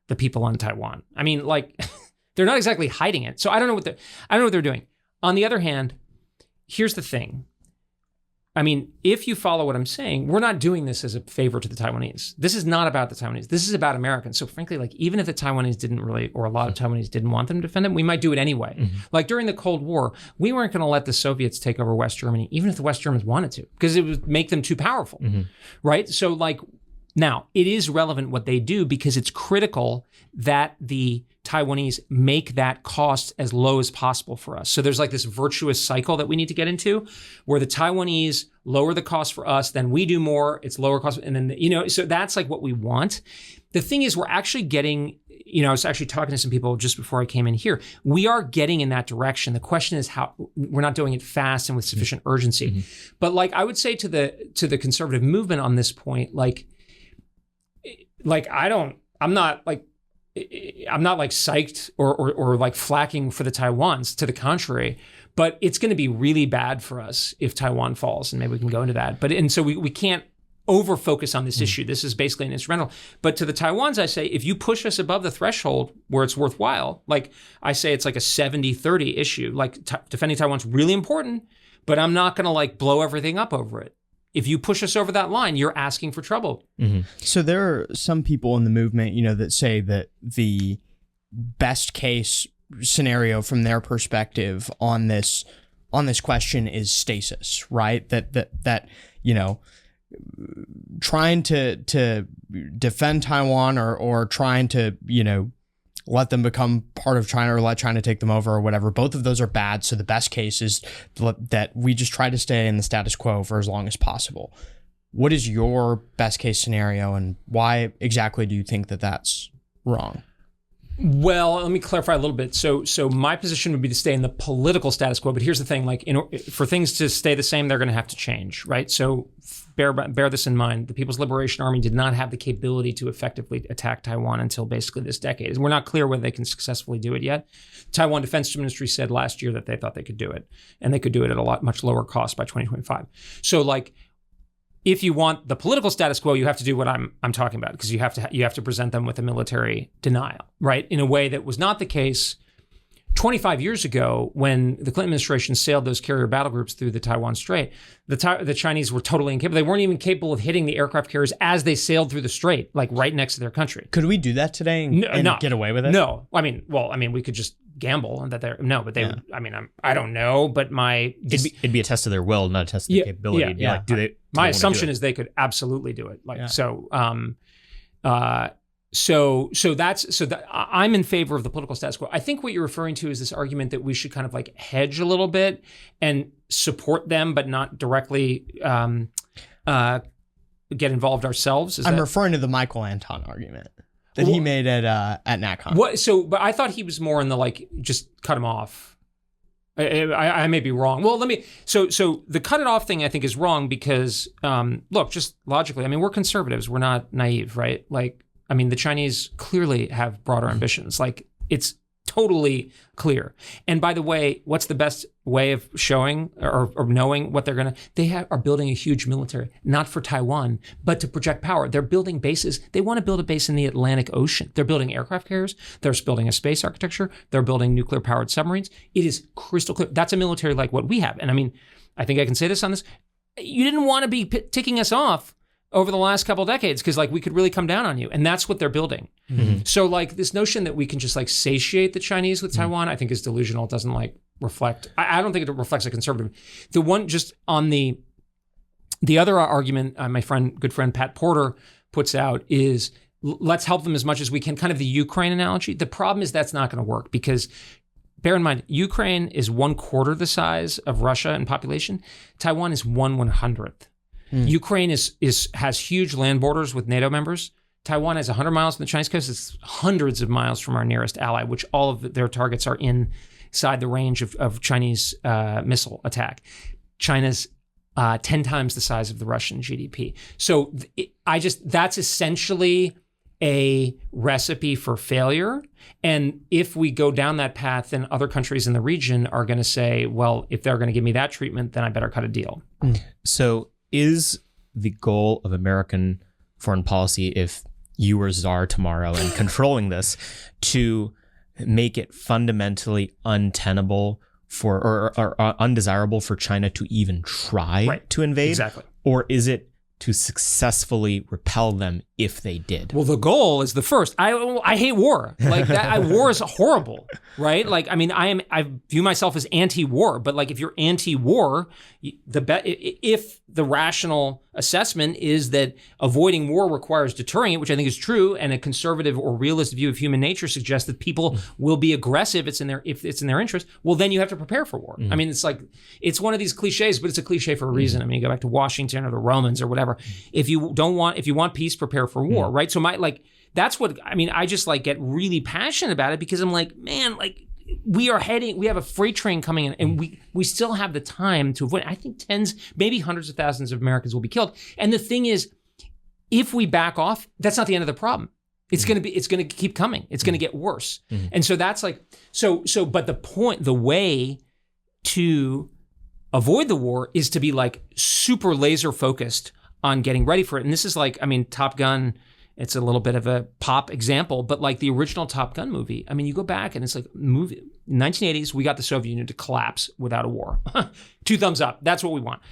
the people on Taiwan. I mean, like. They're not exactly hiding it. So I don't know what they're doing. On the other hand, here's the thing. I mean, if you follow what I'm saying, we're not doing this as a favor to the Taiwanese. This is not about the Taiwanese. This is about Americans. So frankly, like even if the Taiwanese didn't really, or a lot of Taiwanese didn't want them to defend them, we might do it anyway. Like during the Cold War, we weren't going to let the Soviets take over West Germany, even if the West Germans wanted to, because it would make them too powerful, right? So like now, it is relevant what they do because it's critical that the Taiwanese make that cost as low as possible for us. So there's like this virtuous cycle that we need to get into where the Taiwanese lower the cost for us, then we do more, it's lower cost. And then, so that's like what we want. The thing is, we're actually getting, I was actually talking to some people just before I came in here. We are getting in that direction. The question is how we're not doing it fast and with sufficient urgency. But like I would say to the conservative movement on this point, I'm not like psyched or like flacking for the Taiwans. To the contrary, but it's going to be really bad for us if Taiwan falls, and maybe we can go into that. And so we can't over focus on this issue. This is basically an instrumental. But to the Taiwans, I say, if you push us above the threshold where it's worthwhile, like I say, it's like a 70-30 issue. Like defending Taiwan's really important, but I'm not going to like blow everything up over it. If you push us over that line, you're asking for trouble. So there are some people in the movement, that say that the best case scenario from their perspective on this question is stasis, right? That trying to defend Taiwan or trying to, let them become part of China or let China take them over or whatever. Both of those are bad. So the best case is that we just try to stay in the status quo for as long as possible. What is your best case scenario, and why exactly do you think that that's wrong? Well, let me clarify a little bit. So my position would be to stay in the political status quo. But here's the thing: like, for things to stay the same, they're going to have to change, right? So bear this in mind. The People's Liberation Army did not have the capability to effectively attack Taiwan until basically this decade. We're not clear whether they can successfully do it yet. Taiwan Defense Ministry said last year that they thought they could do it, and they could do it at a much lower cost by 2025. So like, if you want the political status quo, you have to do what I'm talking about, because you have to present them with a military denial, right? In a way that was not the case 25 years ago, when the Clinton administration sailed those carrier battle groups through the Taiwan Strait, the Chinese were totally incapable. They weren't even capable of hitting the aircraft carriers as they sailed through the strait, like right next to their country. Could we do that today and get away with it? No. I mean, we could just gamble and that they're but they would, I don't know, but it'd be a test of their will, not a test of their capability. Yeah. Like, my assumption is they could absolutely do it. I'm in favor of the political status quo. I think what you're referring to is this argument that we should kind of like hedge a little bit and support them, but not directly get involved ourselves. I'm referring to the Michael Anton argument that he made at NatCon. But I thought he was more in the just cut him off. I may be wrong. Well, so the cut it off thing I think is wrong because look, just logically, we're conservatives. We're not naive, right? The Chinese clearly have broader ambitions. It's totally clear. And by the way, what's the best way of showing or knowing what they are building a huge military, not for Taiwan, but to project power. They're building bases. They want to build a base in the Atlantic Ocean. They're building aircraft carriers. They're building a space architecture. They're building nuclear powered submarines. It is crystal clear. That's a military like what we have. And I think I can say this on this. You didn't want to be ticking us off over the last couple of decades because we could really come down on you, and that's what they're building. Mm-hmm. So this notion that we can just satiate the Chinese with Taiwan, I think is delusional. It doesn't reflect. I don't think it reflects a conservative. The one just on the other argument, my good friend Pat Porter puts out is let's help them as much as we can. Kind of the Ukraine analogy. The problem is that's not going to work because. Bear in mind, Ukraine is 1/4 the size of Russia in population. Taiwan is 1/100th. Ukraine has huge land borders with NATO members. Taiwan has 100 miles from the Chinese coast. It's hundreds of miles from our nearest ally, which all of their targets are inside the range of Chinese missile attack. China's 10 times the size of the Russian GDP. So that's essentially a recipe for failure. And if we go down that path, then other countries in the region are going to say, well, if they're going to give me that treatment, then I better cut a deal. So is the goal of American foreign policy, if you were czar tomorrow and controlling this, to make it fundamentally untenable or undesirable for China to even try to invade? Exactly. Or is it to successfully repel them if they did? Well, the goal is the first. I hate war. War is horrible, right? I view myself as anti-war, but if you're anti-war, if the rational assessment is that avoiding war requires deterring it, which I think is true, and a conservative or realist view of human nature suggests that people will be aggressive if it's in their interest, well, then you have to prepare for war. It's one of these cliches, but it's a cliche for a reason. You go back to Washington or the Romans or whatever. If you want peace, prepare for war, right? So that's what, I just get really passionate about it because I'm we have a freight train coming in and we still have the time to avoid it. I think tens, maybe hundreds of thousands of Americans will be killed. And the thing is, if we back off, that's not the end of the problem. It's going to keep coming. It's going to get worse. And so that's but the way to avoid the war is to be super laser focused on getting ready for it. And this is Top Gun, it's a little bit of a pop example, but the original Top Gun movie, you go back and it's movie, 1980s, we got the Soviet Union to collapse without a war. 2 thumbs up. That's what we want.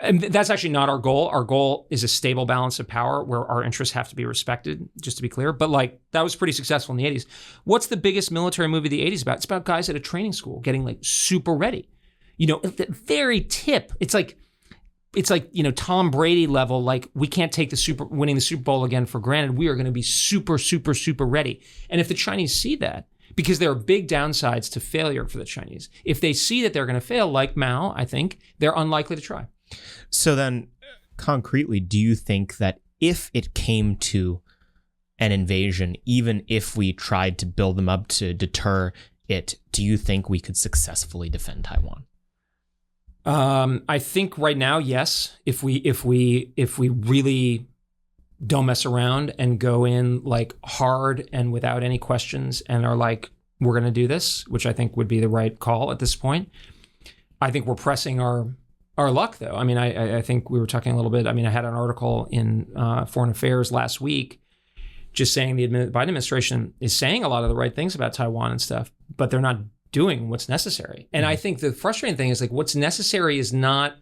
And that's actually not our goal. Our goal is a stable balance of power where our interests have to be respected, just to be clear. But that was pretty successful in the 80s. What's the biggest military movie of the 80s about? It's about guys at a training school getting super ready. At the very tip, it's Tom Brady level, we can't take winning the Super Bowl again for granted. We are going to be super, super, super ready. And if the Chinese see that, because there are big downsides to failure for the Chinese, if they see that they're going to fail, like Mao, I think, they're unlikely to try. So then, concretely, do you think that if it came to an invasion, even if we tried to build them up to deter it, do you think we could successfully defend Taiwan? I think right now, yes. If we really don't mess around and go in hard and without any questions and are we're going to do this, which I think would be the right call at this point. I think we're pressing our luck, though. I think we were talking a little bit. I had an article in Foreign Affairs last week just saying the Biden administration is saying a lot of the right things about Taiwan and stuff, but they're not doing what's necessary. And I think the frustrating thing is like what's necessary is not.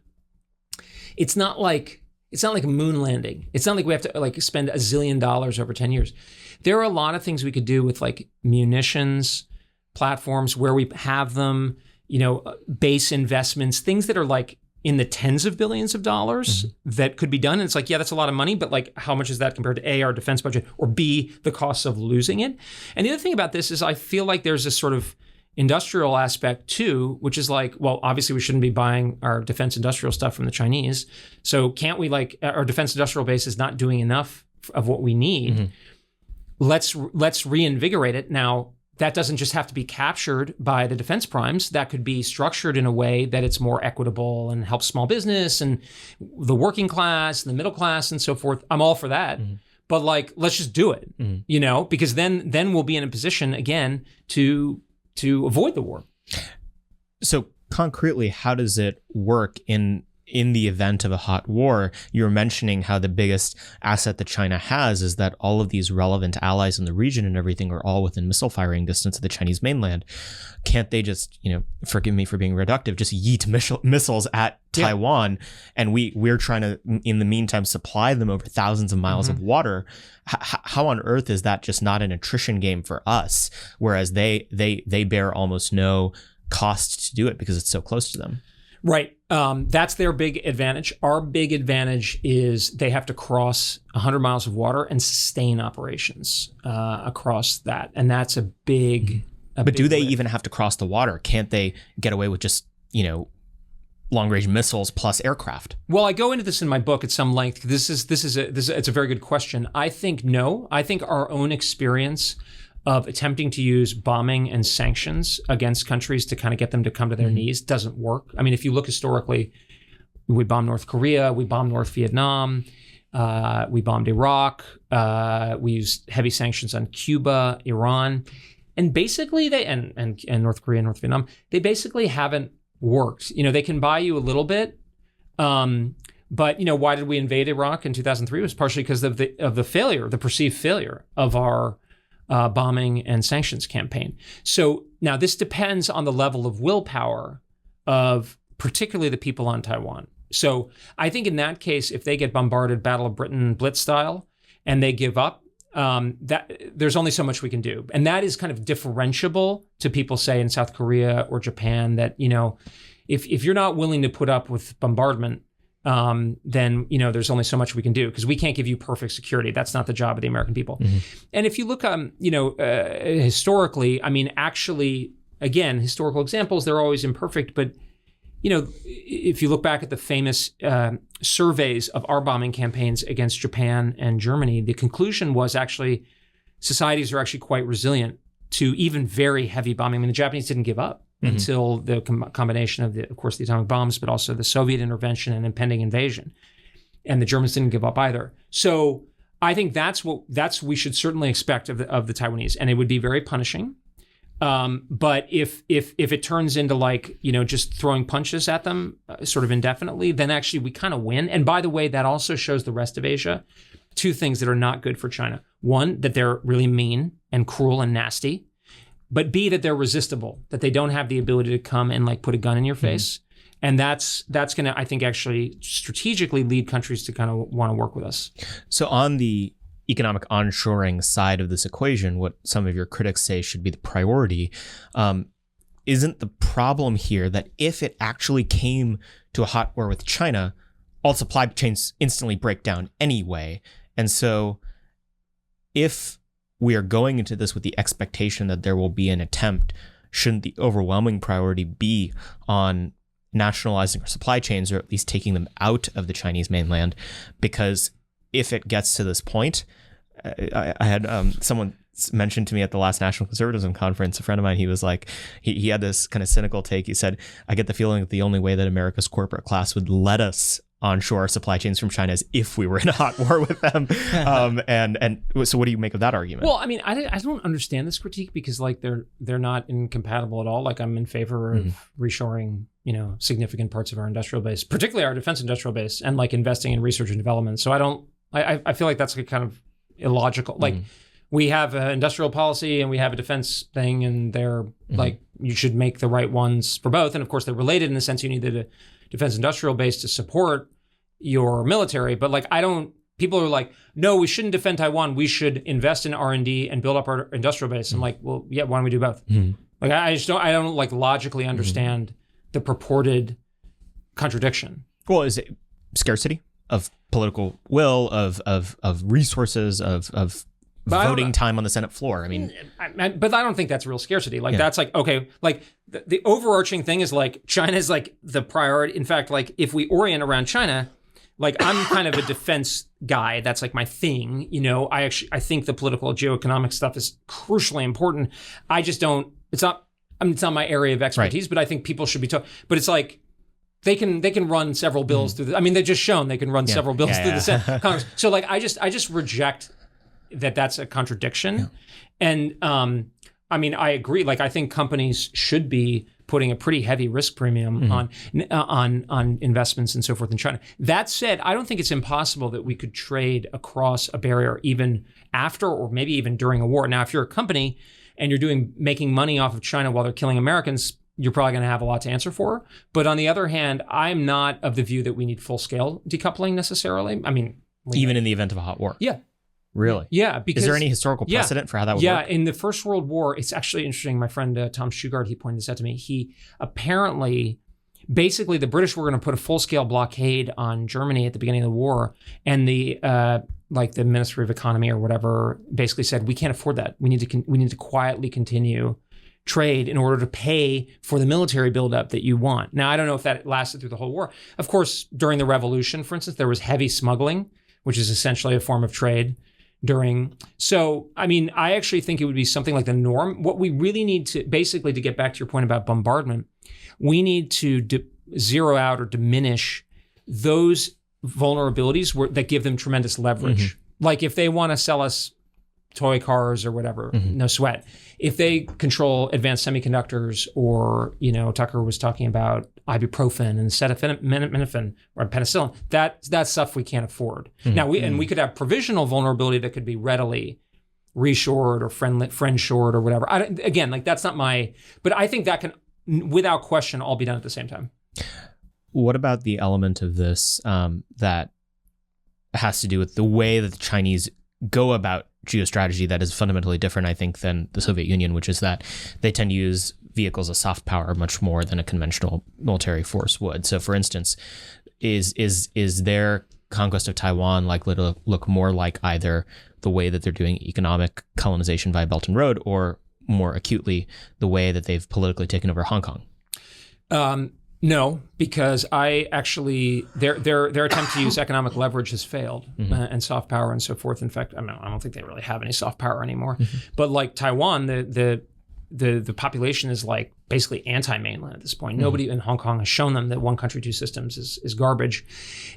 It's not like a moon landing. It's not like we have to like spend $1 zillion over 10 years. There are a lot of things we could do with like munitions platforms where we have them, base investments, things that are like in the tens of billions of dollars that could be done. And it's like, yeah, that's a lot of money, but like how much is that compared to A, our defense budget, or B, the costs of losing it? And the other thing about this is I feel like there's this sort of industrial aspect too, which is like, well, obviously we shouldn't be buying our defense industrial stuff from the Chinese. So can't we like, our defense industrial base is not doing enough of what we need. Let's reinvigorate it. Now, that doesn't just have to be captured by the defense primes. That could be structured in a way that it's more equitable and helps small business and the working class and the middle class and so forth. I'm all for that. But like, let's just do it, because then we'll be in a position again to avoid the war. So concretely, how does it work in the event of a hot war? You're mentioning how the biggest asset that China has is that all of these relevant allies in the region and everything are all within missile firing distance of the Chinese mainland. Can't they just, forgive me for being reductive, just yeet missiles at Taiwan, and we're trying to, in the meantime, supply them over thousands of miles of water? How on earth is that just not an attrition game for us, whereas they bear almost no cost to do it because it's so close to them? Right. That's their big advantage. Our big advantage is they have to cross 100 miles of water and sustain operations across that. And that's a big... But do they even have to cross the water? Can't they get away with just, long-range missiles plus aircraft? Well, I go into this in my book at some length. It's a very good question. I think no. I think our own experience of attempting to use bombing and sanctions against countries to kind of get them to come to their knees doesn't work. I mean, if you look historically, we bombed North Korea, we bombed North Vietnam, we bombed Iraq, we used heavy sanctions on Cuba, Iran, and basically and North Korea and North Vietnam, they basically haven't worked. They can buy you a little bit, but why did we invade Iraq in 2003? It was partially because of the failure, the perceived failure of our bombing and sanctions campaign. So now this depends on the level of willpower of particularly the people on Taiwan. So I think in that case, if they get bombarded Battle of Britain Blitz style and they give up, that there's only so much we can do. And that is kind of differentiable to people, say, in South Korea or Japan, that, if you're not willing to put up with bombardment, then there's only so much we can do because we can't give you perfect security. That's not the job of the American people. And if you look, historically, I mean, actually, again, historical examples, they're always imperfect. But if you look back at the famous surveys of our bombing campaigns against Japan and Germany, the conclusion was actually societies are actually quite resilient to even very heavy bombing. I mean, the Japanese didn't give up until the combination of course, the atomic bombs, but also the Soviet intervention and impending invasion. And the Germans didn't give up either. So I think that's we should certainly expect of the Taiwanese, and it would be very punishing. But if it turns into like, just throwing punches at them sort of indefinitely, then actually we kind of win. And by the way, that also shows the rest of Asia two things that are not good for China. One, that they're really mean and cruel and nasty. But B, that they're resistible, that they don't have the ability to come and like put a gun in your face. And that's going to, I think, actually strategically lead countries to kind of want to work with us. So on the economic onshoring side of this equation, what some of your critics say should be the priority, isn't the problem here that if it actually came to a hot war with China, all supply chains instantly break down anyway? And so if we are going into this with the expectation that there will be an attempt, shouldn't the overwhelming priority be on nationalizing our supply chains, or at least taking them out of the Chinese mainland? Because if it gets to this point, I had someone mentioned to me at the last National Conservatism Conference, a friend of mine, he was like, he had this kind of cynical take. He said, I get the feeling that the only way that America's corporate class would let us onshore our supply chains from China is if we were in a hot war with them. And so what do you make of that argument? Well, I mean, I don't understand this critique because like they're not incompatible at all. Like I'm in favor of reshoring, significant parts of our industrial base, particularly our defense industrial base, and like investing in research and development. So I feel like that's kind of illogical. Like we have an industrial policy and we have a defense thing, and they're like, you should make the right ones for both. And of course, they're related in the sense you need the defense industrial base to support your military. But like, people are like, no, we shouldn't defend Taiwan. We should invest in R&D and build up our industrial base. I'm like, well, yeah, why don't we do both? Like, I don't like logically understand the purported contradiction. Well, is it scarcity of political will, of resources, of voting time on the Senate floor? I mean, but I don't think that's real scarcity. Like, that's like, okay, like the overarching thing is like China's like the priority. In fact, like if we orient around China, like I'm kind of a defense guy. That's like my thing. You know, I think the political geoeconomic stuff is crucially important. I just don't, it's not my area of expertise, but I think people should be taught. But it's like, they can run several bills through the, I mean, they've just shown they can run several bills through the Senate, Congress. So like, I just reject that's a contradiction. And I mean, I agree. Like, I think companies should be putting a pretty heavy risk premium on investments and so forth in China. That said, I don't think it's impossible that we could trade across a barrier even after or maybe even during a war. Now, if you're a company and you're making money off of China while they're killing Americans, you're probably going to have a lot to answer for. But on the other hand, I'm not of the view that we need full-scale decoupling necessarily. I mean, even in the event of a hot war. Yeah. Really? Yeah. Because, is there any historical precedent for how that would work? Yeah. In the First World War, it's actually interesting. My friend Tom Shugart, he pointed this out to me. He apparently, basically, the British were going to put a full-scale blockade on Germany at the beginning of the war, and the Ministry of Economy or whatever basically said, we can't afford that. We need to quietly continue trade in order to pay for the military buildup that you want. Now, I don't know if that lasted through the whole war. Of course, during the Revolution, for instance, there was heavy smuggling, which is essentially a form of trade. So, I mean, I actually think it would be something like the norm. What we really need to, basically, to get back to your point about bombardment, we need to zero out or diminish those vulnerabilities that give them tremendous leverage. Like if they want to sell us toy cars or whatever, no sweat. If they control advanced semiconductors, or, Tucker was talking about ibuprofen and acetaminophen or penicillin, that's stuff we can't afford. Now, we could have provisional vulnerability that could be readily reshored or friend-shored or whatever. Again, like that's not but I think that can, without question, all be done at the same time. What about the element of this that has to do with the way that the Chinese go about geostrategy that is fundamentally different, I think, than the Soviet Union, which is that they tend to use vehicles of soft power much more than a conventional military force would. So, for instance, is their conquest of Taiwan likely to look more like either the way that they're doing economic colonization via Belt and Road, or more acutely the way that they've politically taken over Hong Kong? No, because their attempt to use economic leverage has failed, and soft power and so forth. In fact, I don't think they really have any soft power anymore. But like Taiwan, the population is like basically anti-mainland at this point. Nobody in Hong Kong has shown them that one country, two systems is garbage.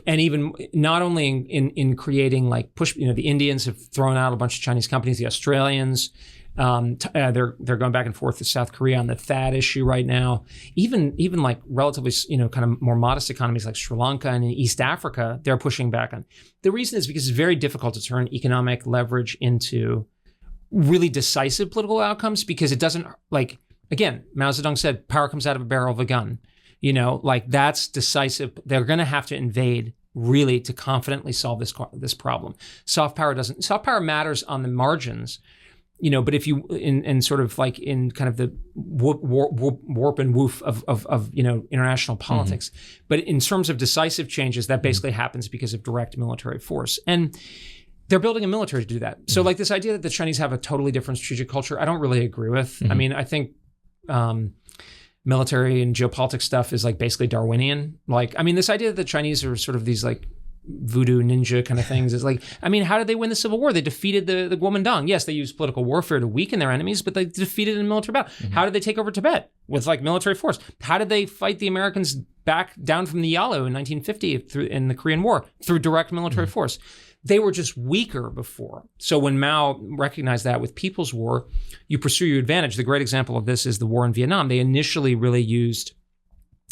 And even not only in creating like the Indians have thrown out a bunch of Chinese companies, the Australians. They're going back and forth with South Korea on the THAAD issue right now. Even like relatively, kind of more modest economies like Sri Lanka and in East Africa, they're pushing back on. The reason is because it's very difficult to turn economic leverage into really decisive political outcomes, because it doesn't, like, again, Mao Zedong said, power comes out of a barrel of a gun. Like that's decisive. They're going to have to invade really to confidently solve this problem. Soft power matters on the margins. But if you, in sort of like in kind of the warp and woof of international politics, but in terms of decisive changes, that basically happens because of direct military force. And they're building a military to do that. So like this idea that the Chinese have a totally different strategic culture, I don't really agree with. I mean, I think military and geopolitics stuff is like basically Darwinian. Like, I mean, this idea that the Chinese are sort of these like voodoo ninja kind of things is like, I mean, how did they win the Civil War? They defeated the Kuomintang. Yes, they used political warfare to weaken their enemies, but they defeated in military battle. How did they take over Tibet? With like military force. How did they fight the Americans back down from the Yalu in 1950 in the Korean War? Through direct military force. They were just weaker before. So when Mao recognized that with People's War, you pursue your advantage. The great example of this is the war in Vietnam. They initially really used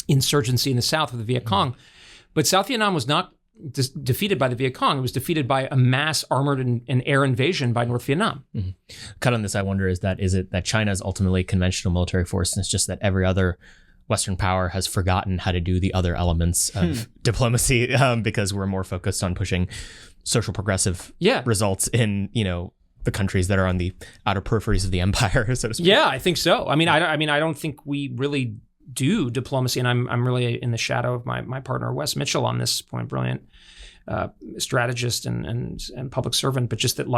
insurgency in the South with the Viet Cong, but South Vietnam was not defeated by the Viet Cong. It was defeated by a mass armored and air invasion by North Vietnam. Mm-hmm. Cut on this, I wonder, is it that China is ultimately conventional military force, and it's just that every other Western power has forgotten how to do the other elements of diplomacy because we're more focused on pushing social progressive results in, the countries that are on the outer peripheries of the empire, so to speak. Yeah, I think so. I don't think we really do diplomacy, and I'm really in the shadow of my partner Wes Mitchell on this point, brilliant strategist and public servant, but just that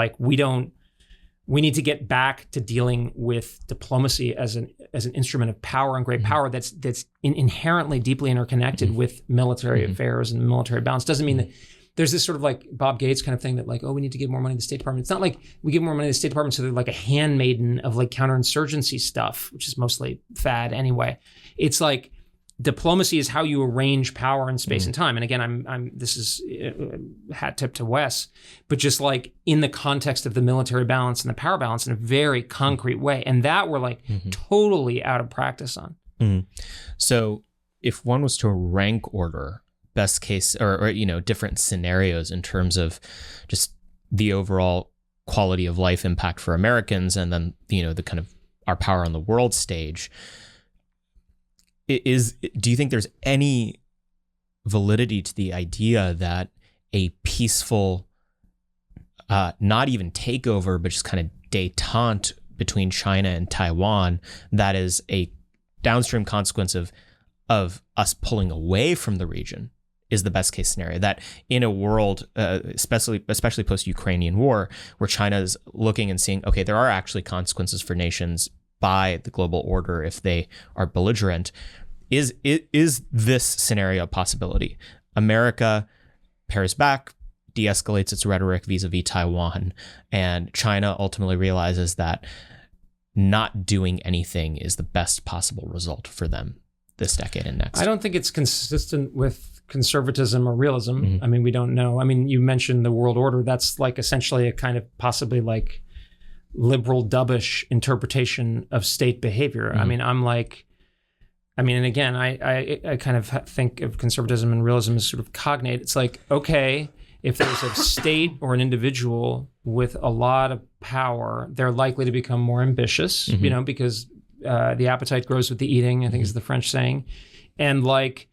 we need to get back to dealing with diplomacy as an instrument of power and great power that's inherently deeply interconnected with military affairs and military balance. Doesn't mean that there's this sort of like Bob Gates kind of thing that like, we need to give more money to the State Department. It's not like we give more money to the State Department so they're like a handmaiden of like counterinsurgency stuff, which is mostly fad anyway. It's like diplomacy is how you arrange power in space and time. And again, this is hat tip to Wes, but just like in the context of the military balance and the power balance in a very concrete way. And that we're like totally out of practice on. So if one was to rank order best case or different scenarios in terms of just the overall quality of life impact for Americans, and then the kind of our power on the world stage, do you think there's any validity to the idea that a peaceful not even takeover but just kind of détente between China and Taiwan that is a downstream consequence of us pulling away from the region is the best case scenario? That in a world, especially post-Ukrainian war, where China is looking and seeing, okay, there are actually consequences for nations by the global order if they are belligerent. Is this scenario a possibility? America pares back, de-escalates its rhetoric vis-a-vis Taiwan, and China ultimately realizes that not doing anything is the best possible result for them this decade and next. I don't think it's consistent with conservatism or realism. I mean, we don't know. I mean, you mentioned the world order. That's like essentially a kind of possibly like liberal dovish interpretation of state behavior. I mean, and again, I kind of think of conservatism and realism as sort of cognate. It's like, okay, if there's a state or an individual with a lot of power, they're likely to become more ambitious, because the appetite grows with the eating, I think is the French saying. And like,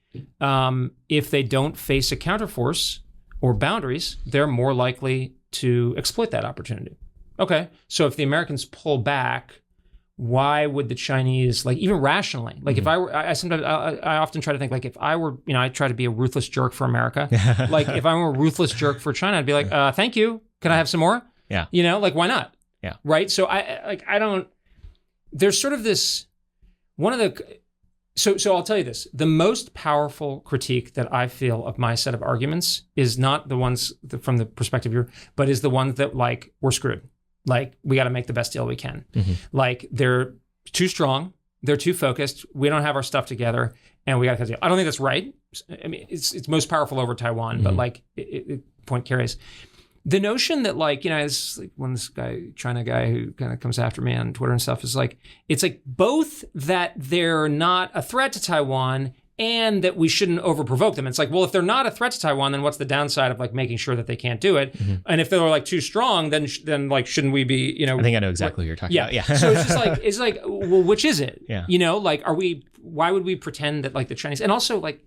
if they don't face a counterforce or boundaries, they're more likely to exploit that opportunity. Okay, so if the Americans pull back, why would the Chinese, like even rationally, like if I were, I often try to think like if I were, I try to be a ruthless jerk for America. Like if I were a ruthless jerk for China, I'd be like, thank you. Can I have some more? Yeah. Like why not? Yeah. Right. So there's sort of this, so I'll tell you this, the most powerful critique that I feel of my set of arguments is not the ones from the perspective but is the ones that like, we're screwed. Like, we got to make the best deal we can. Like, they're too strong. They're too focused. We don't have our stuff together, and we got to cut the deal. I don't think that's right. I mean, it's most powerful over Taiwan, but like, point carries. The notion that like, it's like when this guy, China guy who kind of comes after me on Twitter and stuff is like, it's like both that they're not a threat to Taiwan and that we shouldn't overprovoke them. It's like, well, if they're not a threat to Taiwan, then what's the downside of like making sure that they can't do it? And if they're like too strong, then like, shouldn't we be, I think I know exactly what you're talking about. Yeah. So it's just like, well, which is it? Yeah. Like, why would we pretend that like the Chinese, and also like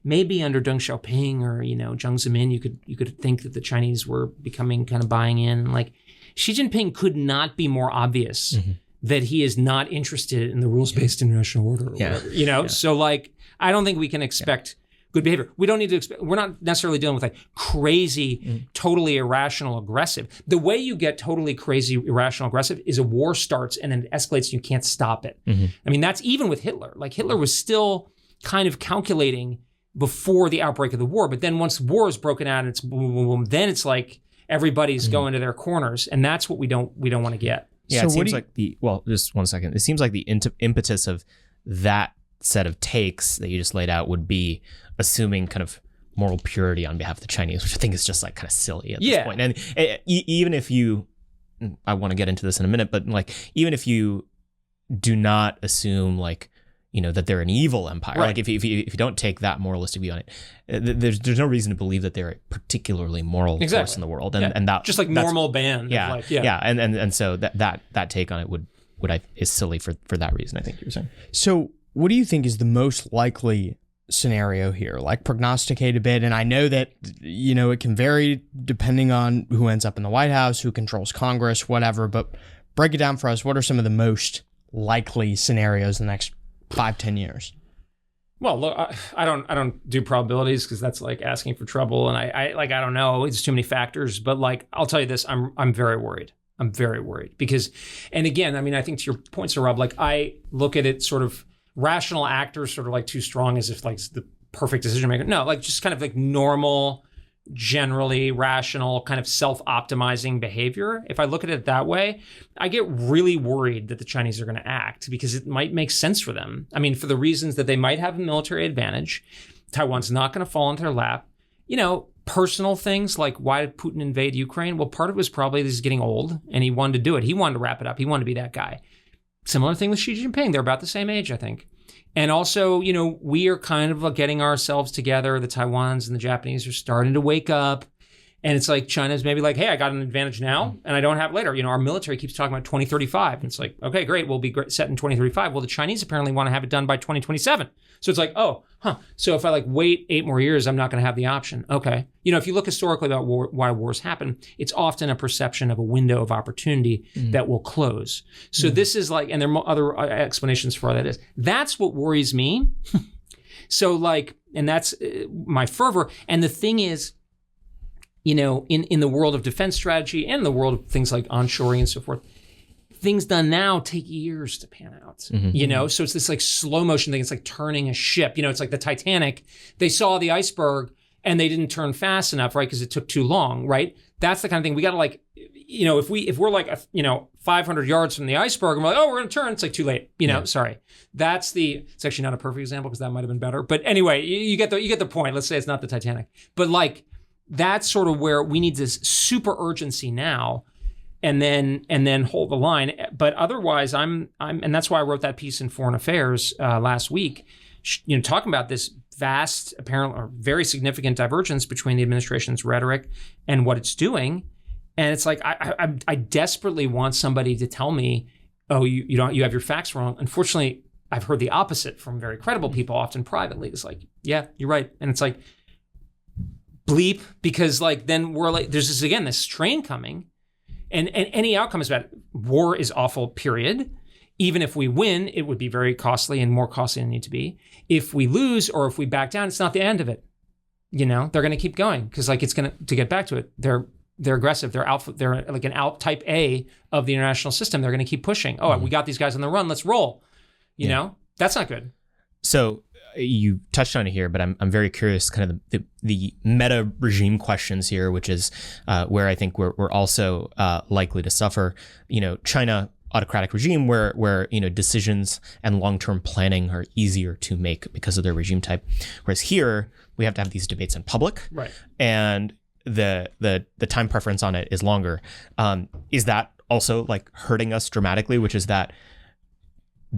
maybe under Deng Xiaoping or, Jiang Zemin, you could think that the Chinese were becoming kind of buying in. Like Xi Jinping could not be more obvious that he is not interested in the rules-based international order or whatever, So like, I don't think we can expect good behavior. We don't need to expect, we're not necessarily dealing with like crazy, totally irrational, aggressive. The way you get totally crazy, irrational, aggressive is a war starts and then it escalates and you can't stop it. I mean, that's even with Hitler. Like Hitler was still kind of calculating before the outbreak of the war. But then once the war is broken out and it's boom, boom, boom, then it's like everybody's going to their corners. And that's what we don't want to get. Yeah, so it seems like just 1 second. It seems like the impetus of that set of takes that you just laid out would be assuming kind of moral purity on behalf of the Chinese, which I think is just like kind of silly at this point. And even if I want to get into this in a minute, but like even if you do not assume like that they're an evil empire. Right. Like if you don't take that moralistic view on it, there's no reason to believe that they're a particularly moral force in the world. And that just like normal band. And so that take on it is silly for that reason, I think you were saying. So what do you think is the most likely scenario here? Like, prognosticate a bit. And I know that, it can vary depending on who ends up in the White House, who controls Congress, whatever, but break it down for us. What are some of the most likely scenarios in the next 5-10 years? Well, look, I don't do probabilities because that's like asking for trouble. And I don't know. It's too many factors. But like, I'll tell you this, I'm very worried. I'm very worried because, and again, I mean, I think to your point, Saurabh, like I look at it sort of rational actors, sort of like too strong as if like the perfect decision maker. No, like just kind of like normal, generally rational, kind of self-optimizing behavior. If I look at it that way, I get really worried that the Chinese are going to act because it might make sense for them. I mean, for the reasons that they might have a military advantage, Taiwan's not going to fall into their lap. Personal things like why did Putin invade Ukraine? Well, part of it was probably he's getting old and he wanted to do it. He wanted to wrap it up. He wanted to be that guy. Similar thing with Xi Jinping. They're about the same age, I think. And also, we are kind of getting ourselves together. The Taiwans and the Japanese are starting to wake up. And it's like China's maybe like, hey, I got an advantage now and I don't have it later. Our military keeps talking about 2035. And it's like, okay, great. We'll be set in 2035. Well, the Chinese apparently want to have it done by 2027. So it's like, so if I wait 8 more years, I'm not going to have the option. Okay. If you look historically about why wars happen, it's often a perception of a window of opportunity that will close. So this is like, and there are other explanations for that. That's what worries me. So and that's my fervor. And the thing is, in the world of defense strategy and the world of things like onshoring and so forth, things done now take years to pan out, So it's this like slow motion thing. It's like turning a ship, it's like the Titanic. They saw the iceberg and they didn't turn fast enough, right? Because it took too long, right? That's the kind of thing we got to if we're like, 500 yards from the iceberg and we're like, oh, we're going to turn, it's like too late, sorry. It's actually not a perfect example because that might've been better. But anyway, you get the point. Let's say it's not the Titanic, but that's sort of where we need this super urgency now, and then hold the line. But otherwise, and that's why I wrote that piece in Foreign Affairs last week, talking about this vast, apparent, or very significant divergence between the administration's rhetoric and what it's doing. And it's like I desperately want somebody to tell me, oh, you have your facts wrong. Unfortunately, I've heard the opposite from very credible people, often privately. It's like, yeah, you're right, and it's like, bleep, because then we're there's this train coming and any outcome is bad. War is awful, period. Even if we win, it would be very costly and more costly than it need to be. If we lose or if we back down, it's not the end of it. They're going to keep going because it's going to get back to it. They're aggressive. They're alpha. They're like an type A of the international system. They're going to keep pushing. Oh, we got these guys on the run. Let's roll. That's not good. So you touched on it here, but I'm very curious, kind of the meta regime questions here, which is where I think we're also likely to suffer. China, autocratic regime where decisions and long-term planning are easier to make because of their regime type, whereas here we have to have these debates in public, right? And the time preference on it is longer. Is that also hurting us dramatically? Which is that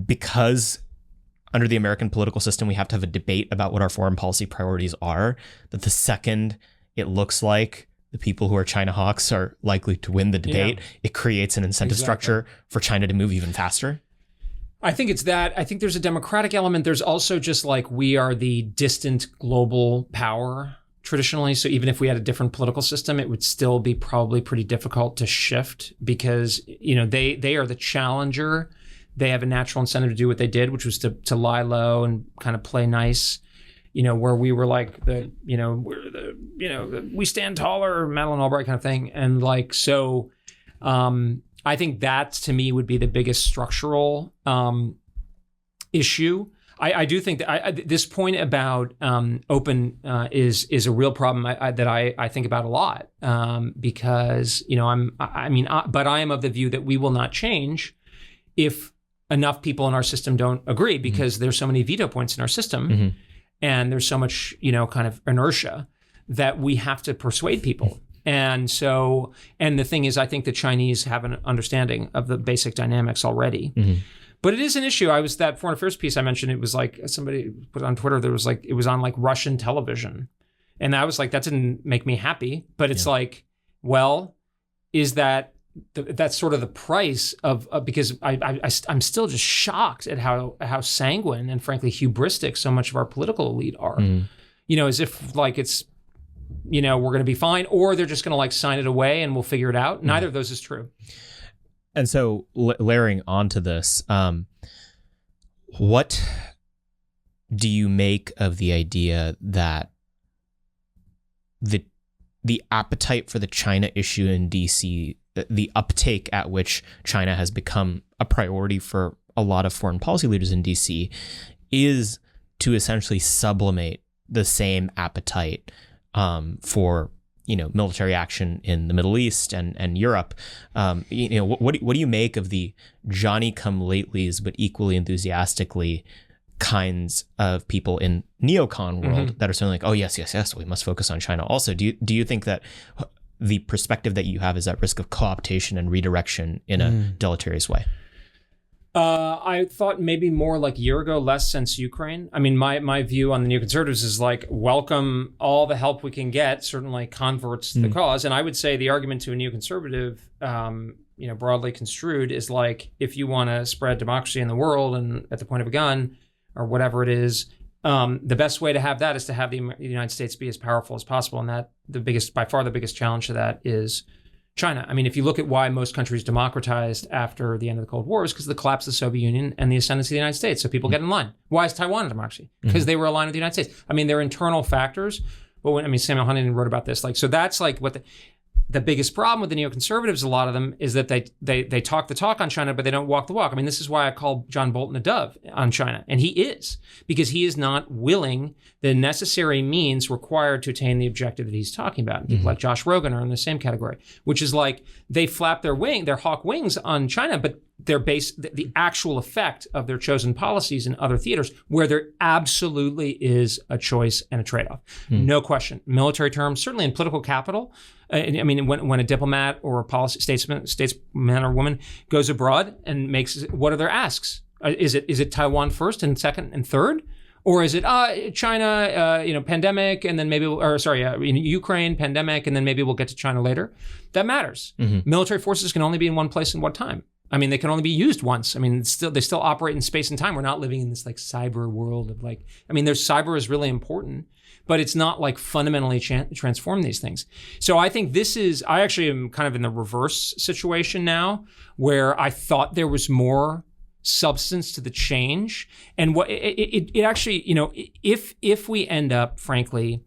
because under the American political system, we have to have a debate about what our foreign policy priorities are, that the second it looks like the people who are China hawks are likely to win the debate, it creates an incentive structure for China to move even faster. I think it's that. I think there's a democratic element. There's also just we are the distant global power traditionally. So even if we had a different political system, it would still be probably pretty difficult to shift because, they are the challenger. They have a natural incentive to do what they did, which was to lie low and kind of play nice, where we were we stand taller, Madeleine Albright kind of thing. And I think that to me would be the biggest structural issue. I do think that this point about open is a real problem that I think about a lot because, but I am of the view that we will not change if enough people in our system don't agree because there's so many veto points in our system and there's so much, kind of inertia that we have to persuade people. And the thing is, I think the Chinese have an understanding of the basic dynamics already. But it is an issue. That foreign affairs piece I mentioned, it was like somebody put on Twitter, there was like, it was on like Russian television. And I was like, that didn't make me happy. But it's like, well, is that's sort of the price of because I'm still just shocked at how sanguine and frankly hubristic so much of our political elite are. As if like it's, we're going to be fine, or they're just going to like sign it away and we'll figure it out. Neither of those is true. And so layering onto this, what do you make of the idea that the appetite for the China issue in DC, the uptake at which China has become a priority for a lot of foreign policy leaders in DC, is to essentially sublimate the same appetite for military action in the Middle East and Europe? What do you make of the Johnny-come-latelys but equally enthusiastically kinds of people in neocon world that are saying like, oh yes, we must focus on China also? Do you think that the perspective that you have is at risk of co-optation and redirection in a deleterious way? I thought maybe more like a year ago, less since Ukraine. I mean, my view on the neoconservatives is like, welcome all the help we can get, certainly converts the cause. And I would say the argument to a neoconservative, broadly construed, is like, if you want to spread democracy in the world and at the point of a gun or whatever it is, the best way to have that is to have the United States be as powerful as possible. And that by far the biggest challenge to that is China. I mean, if you look at why most countries democratized after the end of the Cold War, is because of the collapse of the Soviet Union and the ascendancy of the United States. So people get in line. Why is Taiwan a democracy? Because they were aligned with the United States. I mean, they're internal factors. But Samuel Huntington wrote about this. Like, so that's like what the biggest problem with the neoconservatives, a lot of them, is that they talk the talk on China, but they don't walk the walk. I mean, this is why I call John Bolton a dove on China. And he is, because he is not willing the necessary means required to attain the objective that he's talking about. And people like Josh Rogan are in the same category, which is like they flap their hawk wings on China, but they're the actual effect of their chosen policies in other theaters where there absolutely is a choice and a trade-off. No question. Military terms, certainly in political capital. I mean, when a diplomat or a policy statesman or woman goes abroad and makes, what are their asks? Is it Taiwan first and second and third? Or is it China, pandemic, and then maybe, Ukraine, pandemic, and then maybe we'll get to China later? That matters. Military forces can only be in one place and what time? I mean, they can only be used once. I mean, they still operate in space and time. We're not living in this like cyber world of like, I mean, cyber is really important, but it's not like fundamentally transform these things. So I think I actually am kind of in the reverse situation now, where I thought there was more substance to the change. And what it actually, if we end up, frankly,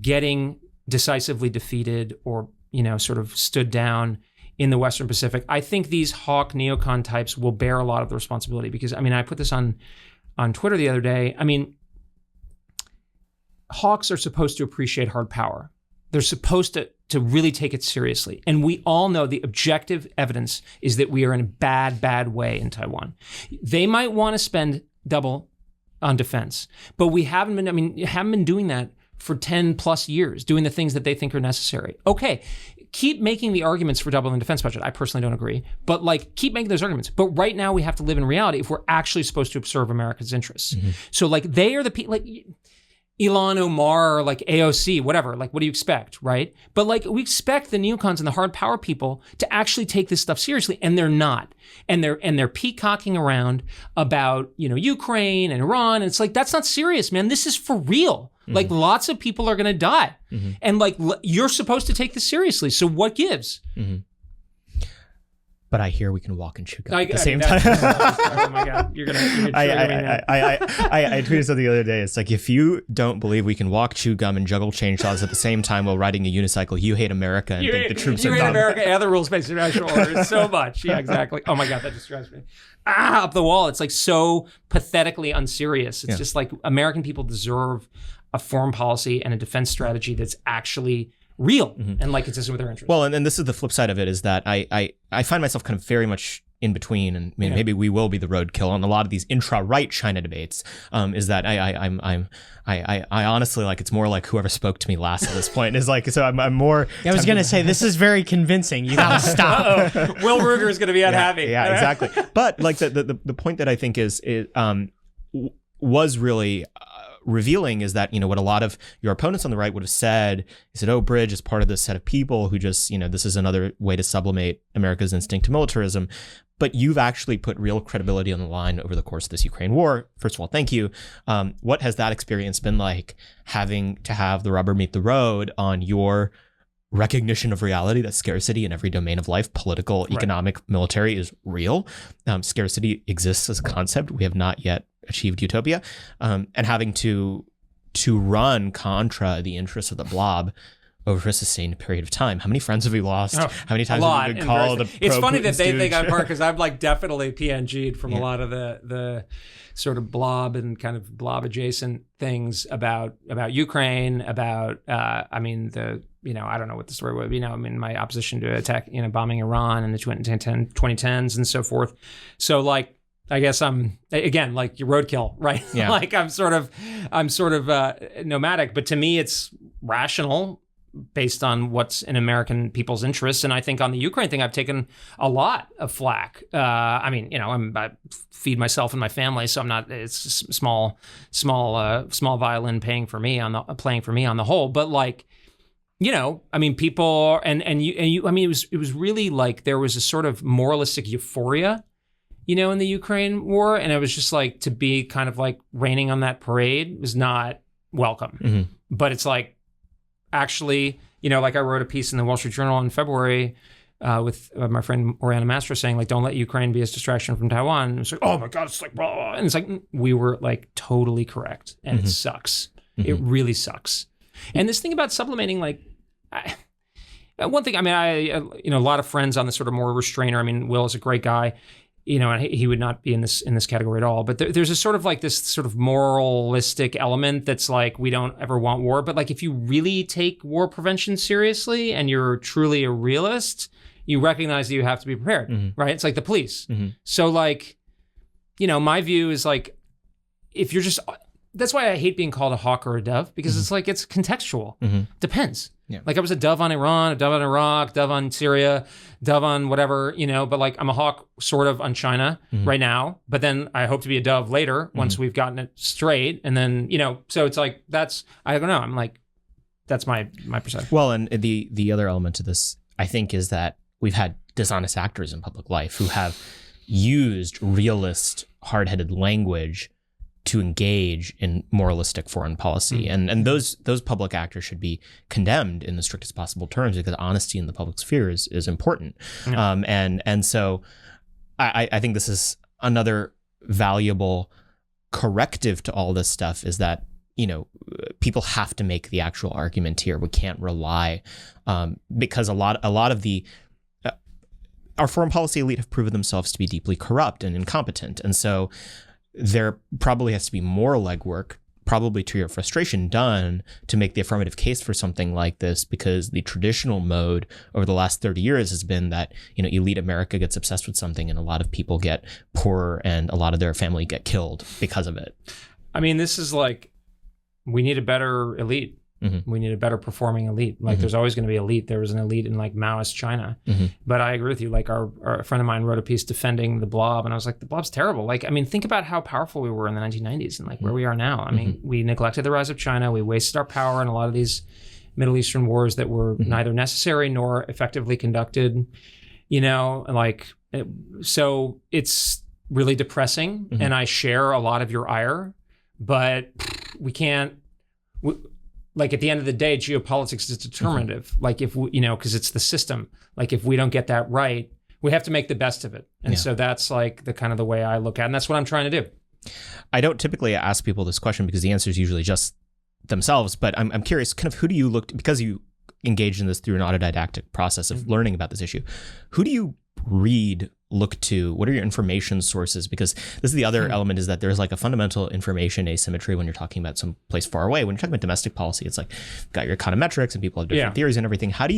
getting decisively defeated or, sort of stood down in the Western Pacific, I think these hawk neocon types will bear a lot of the responsibility. Because, I mean, I put this on Twitter the other day. I mean, hawks are supposed to appreciate hard power. They're supposed to really take it seriously. And we all know the objective evidence is that we are in a bad, bad way in Taiwan. They might want to spend double on defense, but we haven't been doing that for 10 plus years, doing the things that they think are necessary. Okay, keep making the arguments for doubling the defense budget. I personally don't agree, but like keep making those arguments. But right now we have to live in reality if we're actually supposed to serve America's interests. So like they are the people, like Ilhan Omar, like AOC, whatever, like what do you expect, right? But like we expect the neocons and the hard power people to actually take this stuff seriously, and they're not. And they're peacocking around about, Ukraine and Iran, and it's like, that's not serious, man. This is for real. Like lots of people are going to die. And like you're supposed to take this seriously. So what gives? But I hear we can walk and chew gum at the same time. Oh my God, you're gonna I tweeted something the other day. It's like, if you don't believe we can walk, chew gum, and juggle chainsaws at the same time while riding a unicycle, you hate America and think the troops are dumb. You hate America and the rules-based international order so much. Yeah, exactly. Oh my God, that just drives me up the wall. It's like so pathetically unserious. It's just like American people deserve a foreign policy and a defense strategy that's actually real and like consistent with their interests. Well, and this is the flip side of it, is that I find myself kind of very much in between, and maybe we will be the roadkill on a lot of these intra-right China debates. Is that I honestly, like, it's more like whoever spoke to me last at this point is like, so I'm more. I was gonna say, this is very convincing. You gotta stop. Will Ruger is gonna be unhappy. Yeah, exactly. But like the point that I think was really revealing is that, what a lot of your opponents on the right would have said is that, oh, Bridge is part of this set of people who just, this is another way to sublimate America's instinct to militarism. But you've actually put real credibility on the line over the course of this Ukraine war. First of all, thank you. What has that experience been like, having to have the rubber meet the road on your recognition of reality that scarcity in every domain of life, political, economic, military, is real? Scarcity exists as a concept. We have not yet achieved utopia, and having to run contra the interests of the blob over a sustained period of time. How many friends have we lost? How many times have we been called? It's funny that they think I'm part, because I'm like definitely PNG'd from a lot of the sort of blob and kind of blob adjacent things about Ukraine, about I don't know what the story would be. My opposition to attack, bombing Iran in the 2010s and so forth. So like, I guess I'm, again, like your roadkill, right? Yeah. Like I'm sort of nomadic, but to me it's rational based on what's in American people's interests. And I think on the Ukraine thing, I've taken a lot of flack. I feed myself and my family, so I'm not, it's small violin playing for me on the whole, but like, people it was really like there was a sort of moralistic euphoria, in the Ukraine war. And it was just like, to be kind of like raining on that parade was not welcome. Mm-hmm. But it's like, actually, like I wrote a piece in the Wall Street Journal in February with my friend Oriana Mastro saying, like, don't let Ukraine be a distraction from Taiwan. And it's like, oh my God, it's like, blah, blah. And it's like, we were like totally correct. And it sucks. Mm-hmm. It really sucks. And this thing about sublimating, like, one thing, a lot of friends on the sort of more restrainer. Will is a great guy. And he would not be in this category at all. But there's a sort of like this sort of moralistic element that's like, we don't ever want war. But like, if you really take war prevention seriously and you're truly a realist, you recognize that you have to be prepared, right? It's like the police. Mm-hmm. So like, my view is like, if you're just, that's why I hate being called a hawk or a dove, because it's like, it's contextual. Mm-hmm. Depends. Yeah. Like I was a dove on Iran, a dove on Iraq, dove on Syria, dove on whatever, but like I'm a hawk sort of on China right now, but then I hope to be a dove later once we've gotten it straight. And then, so it's like, I don't know. I'm like, that's my perception. Well, and the other element to this, I think, is that we've had dishonest actors in public life who have used realist, hard-headed language to engage in moralistic foreign policy. And those public actors should be condemned in the strictest possible terms, because honesty in the public sphere is important. Yeah. And so I think this is another valuable corrective to all this stuff, is that, people have to make the actual argument here. We can't rely, because a lot of the our foreign policy elite have proven themselves to be deeply corrupt and incompetent. And so there probably has to be more legwork, probably to your frustration, done to make the affirmative case for something like this, because the traditional mode over the last 30 years has been that, elite America gets obsessed with something and a lot of people get poorer and a lot of their family get killed because of it. This is like, we need a better elite. Mm-hmm. We need a better performing elite. Like there's always going to be elite. There was an elite in like Maoist China. Mm-hmm. But I agree with you. Like our friend of mine wrote a piece defending the blob, and I was like, the blob's terrible. Like, think about how powerful we were in the 1990s and like where we are now. We neglected the rise of China. We wasted our power in a lot of these Middle Eastern wars that were neither necessary nor effectively conducted, so it's really depressing. And I share a lot of your ire, but we can't, like at the end of the day, geopolitics is determinative. Like if we, because it's the system. Like if we don't get that right, we have to make the best of it. And so that's like the kind of the way I look at it. And that's what I'm trying to do. I don't typically ask people this question because the answer is usually just themselves. But I'm curious, kind of who do you look to, because you engaged in this through an autodidactic process of learning about this issue. Who do you read, look to? What are your information sources? Because this is the other element, is that there's like a fundamental information asymmetry when you're talking about some place far away. When you're talking about domestic policy, it's like you've got your econometrics and people have different theories and everything. How do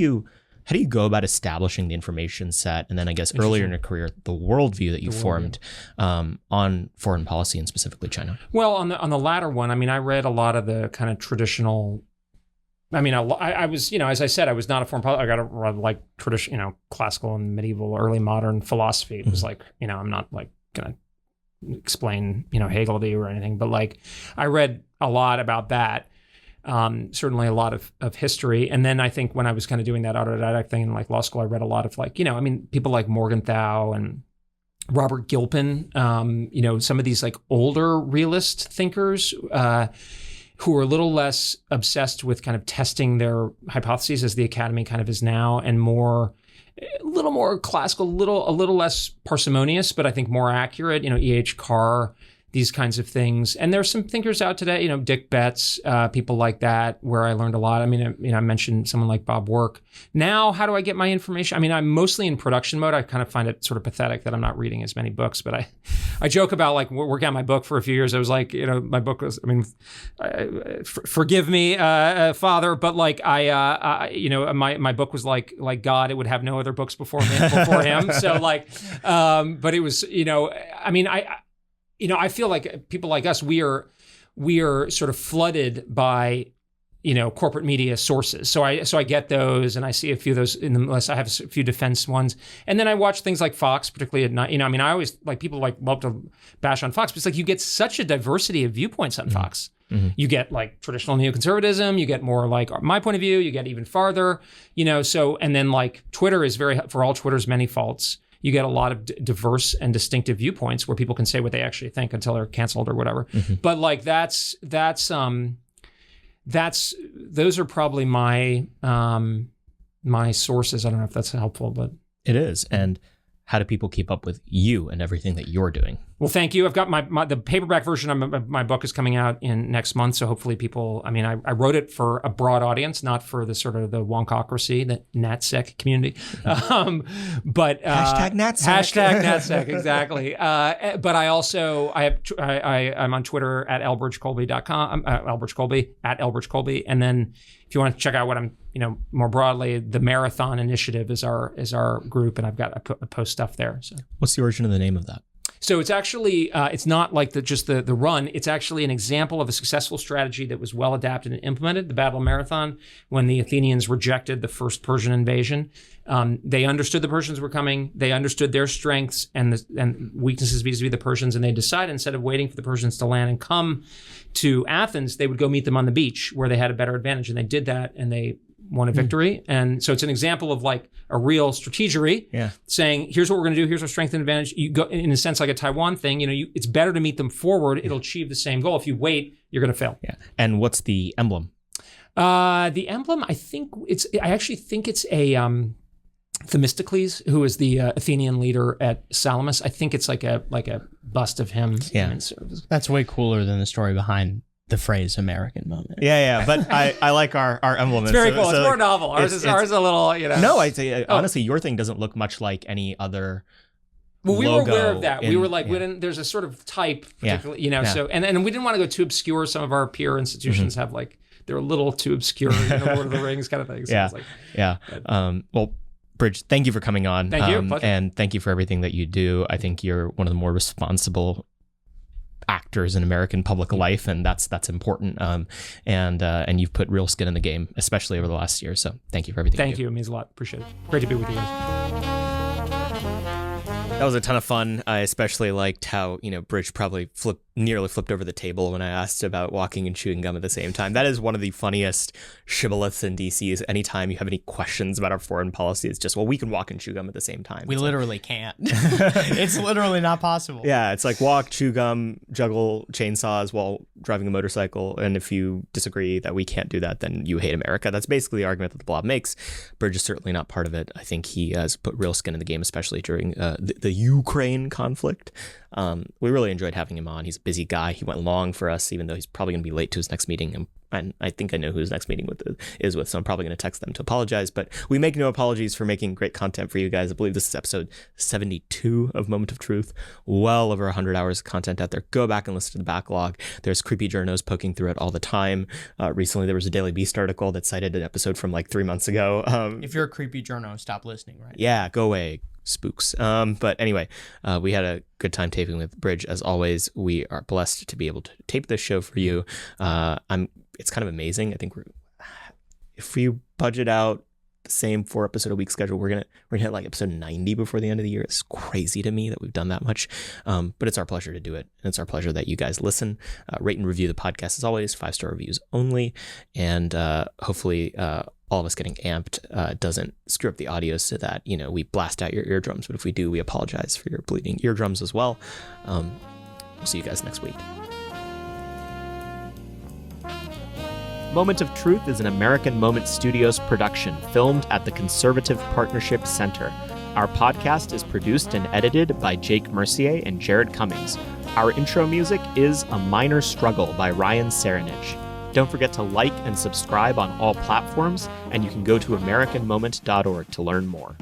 how do you go about establishing the information set? And then I guess earlier in your career, the worldview that you formed on foreign policy and specifically China? Well, on the latter one, I mean, I read a lot of the kind of traditional. I mean, I was, as I said, I was not a foreign policy. I got to read like traditional, classical and medieval, early modern philosophy. It was like, I'm not like gonna explain, Hegel to you or anything, but like I read a lot about that. Certainly a lot of history. And then I think when I was kind of doing that autodidact thing in like law school, I read a lot of like, people like Morgenthau and Robert Gilpin, some of these like older realist thinkers, who are a little less obsessed with kind of testing their hypotheses as the academy kind of is now, and a little more classical, a little less parsimonious, but I think more accurate, E.H. Carr, these kinds of things. And there's some thinkers out today, Dick Betts, people like that, where I learned a lot. I mean, I mentioned someone like Bob Work. Now, how do I get my information? I mean, I'm mostly in production mode. I kind of find it sort of pathetic that I'm not reading as many books, but I joke about like working on my book for a few years. I was like, my book was, forgive me, Father, but like my book was like God, it would have no other books before him. So like, but it was, I feel like people like us, we are sort of flooded by, corporate media sources. So I get those, and I see a few of those in the list. I have a few defense ones, and then I watch things like Fox, particularly at night. I always like people like love to bash on Fox, but it's like you get such a diversity of viewpoints on Fox. Mm-hmm. You get like traditional neoconservatism, you get more like my point of view, you get even farther, So and then like Twitter is for all Twitter's many faults. You get a lot of diverse and distinctive viewpoints where people can say what they actually think until they're canceled or whatever. Mm-hmm. But like those are probably my my sources. I don't know if that's helpful, but it is. And how do people keep up with you and everything that you're doing? Well, thank you. I've got the paperback version of my book is coming out in next month. So hopefully people, I wrote it for a broad audience, not for the sort of the woncocracy, the NatSec community. But hashtag NatSec. Hashtag NatSec, exactly. But I also, I'm on Twitter at elbridgecolby.com, Elbridge Colby, at Elbridge Colby. And then if you want to check out what I'm, more broadly, the Marathon Initiative is our group, and I've got I post stuff there. So, what's the origin of the name of that? So it's actually, it's not like just the run. It's actually an example of a successful strategy that was well adapted and implemented, the Battle Marathon, when the Athenians rejected the first Persian invasion. They understood the Persians were coming. They understood their strengths and weaknesses vis-a-vis the Persians, and they decided instead of waiting for the Persians to land and come to Athens, they would go meet them on the beach where they had a better advantage. And they did that, and they won a victory. And so it's an example of like a real strategery, saying, here's what we're going to do. Here's our strength and advantage. You go in a sense like a Taiwan thing, it's better to meet them forward. It'll achieve the same goal. If you wait, you're going to fail. Yeah. And what's the emblem? The emblem, I actually think it's a, Themistocles, who is the Athenian leader at Salamis. I think it's like a bust of him. Yeah. That's way cooler than the story behind the phrase American moment. Yeah. But I like our emblem. It's very cool. It's more novel. Ours is a little, No, I'd say, honestly, your thing doesn't look much like any other Well, we logo were aware of that. We were like, there's a sort of type, particularly, so, and we didn't want to go too obscure. Some of our peer institutions have like, they're a little too obscure, Lord of the Rings kind of thing. So well, Bridge, thank you for coming on. Thank you. And thank you for everything that you do. I think you're one of the more responsible actors in American public life, and that's important. And you've put real skin in the game, especially over the last year. So thank you for everything. Thank you. It means a lot. Appreciate it. Great to be with you guys. That was a ton of fun. I especially liked how, Bridge probably nearly flipped over the table when I asked about walking and chewing gum at the same time. That is one of the funniest shibboleths in DC is anytime you have any questions about our foreign policy, it's just, well, we can walk and chew gum at the same time. We literally can't. It's literally not possible. Yeah, it's like walk, chew gum, juggle chainsaws while driving a motorcycle. And if you disagree that we can't do that, then you hate America. That's basically the argument that the Blob makes. Bridge is certainly not part of it. I think he has put real skin in the game, especially during the Ukraine conflict. We really enjoyed having him on. He's a busy guy. He went long for us, even though he's probably going to be late to his next meeting. and I think I know who his next meeting is with, so I'm probably going to text them to apologize. But we make no apologies for making great content for you guys. I believe this is episode 72 of Moment of Truth. Well over 100 hours of content out there. Go back and listen to the backlog. There's creepy journos poking through it all the time. Recently, there was a Daily Beast article that cited an episode from like 3 months ago. If you're a creepy journo, stop listening, right? Yeah, go away, spooks. But anyway, we had a good time taping with Bridge. As always, we are blessed to be able to tape this show for you. It's kind of amazing. I think if we budget out the same 4-episode a week schedule, we're gonna hit like episode 90 before the end of the year. It's crazy to me that we've done that much, but it's our pleasure to do it, and it's our pleasure that you guys listen, rate and review the podcast as always. 5-star reviews only, and hopefully all of us getting amped doesn't screw up the audio so that, we blast out your eardrums. But if we do, we apologize for your bleeding eardrums as well. We'll see you guys next week. Moment of Truth is an American Moment Studios production filmed at the Conservative Partnership Center. Our podcast is produced and edited by Jake Mercier and Jared Cummings. Our intro music is A Minor Struggle by Ryan Serenich. Don't forget to like and subscribe on all platforms, and you can go to AmericanMoment.org to learn more.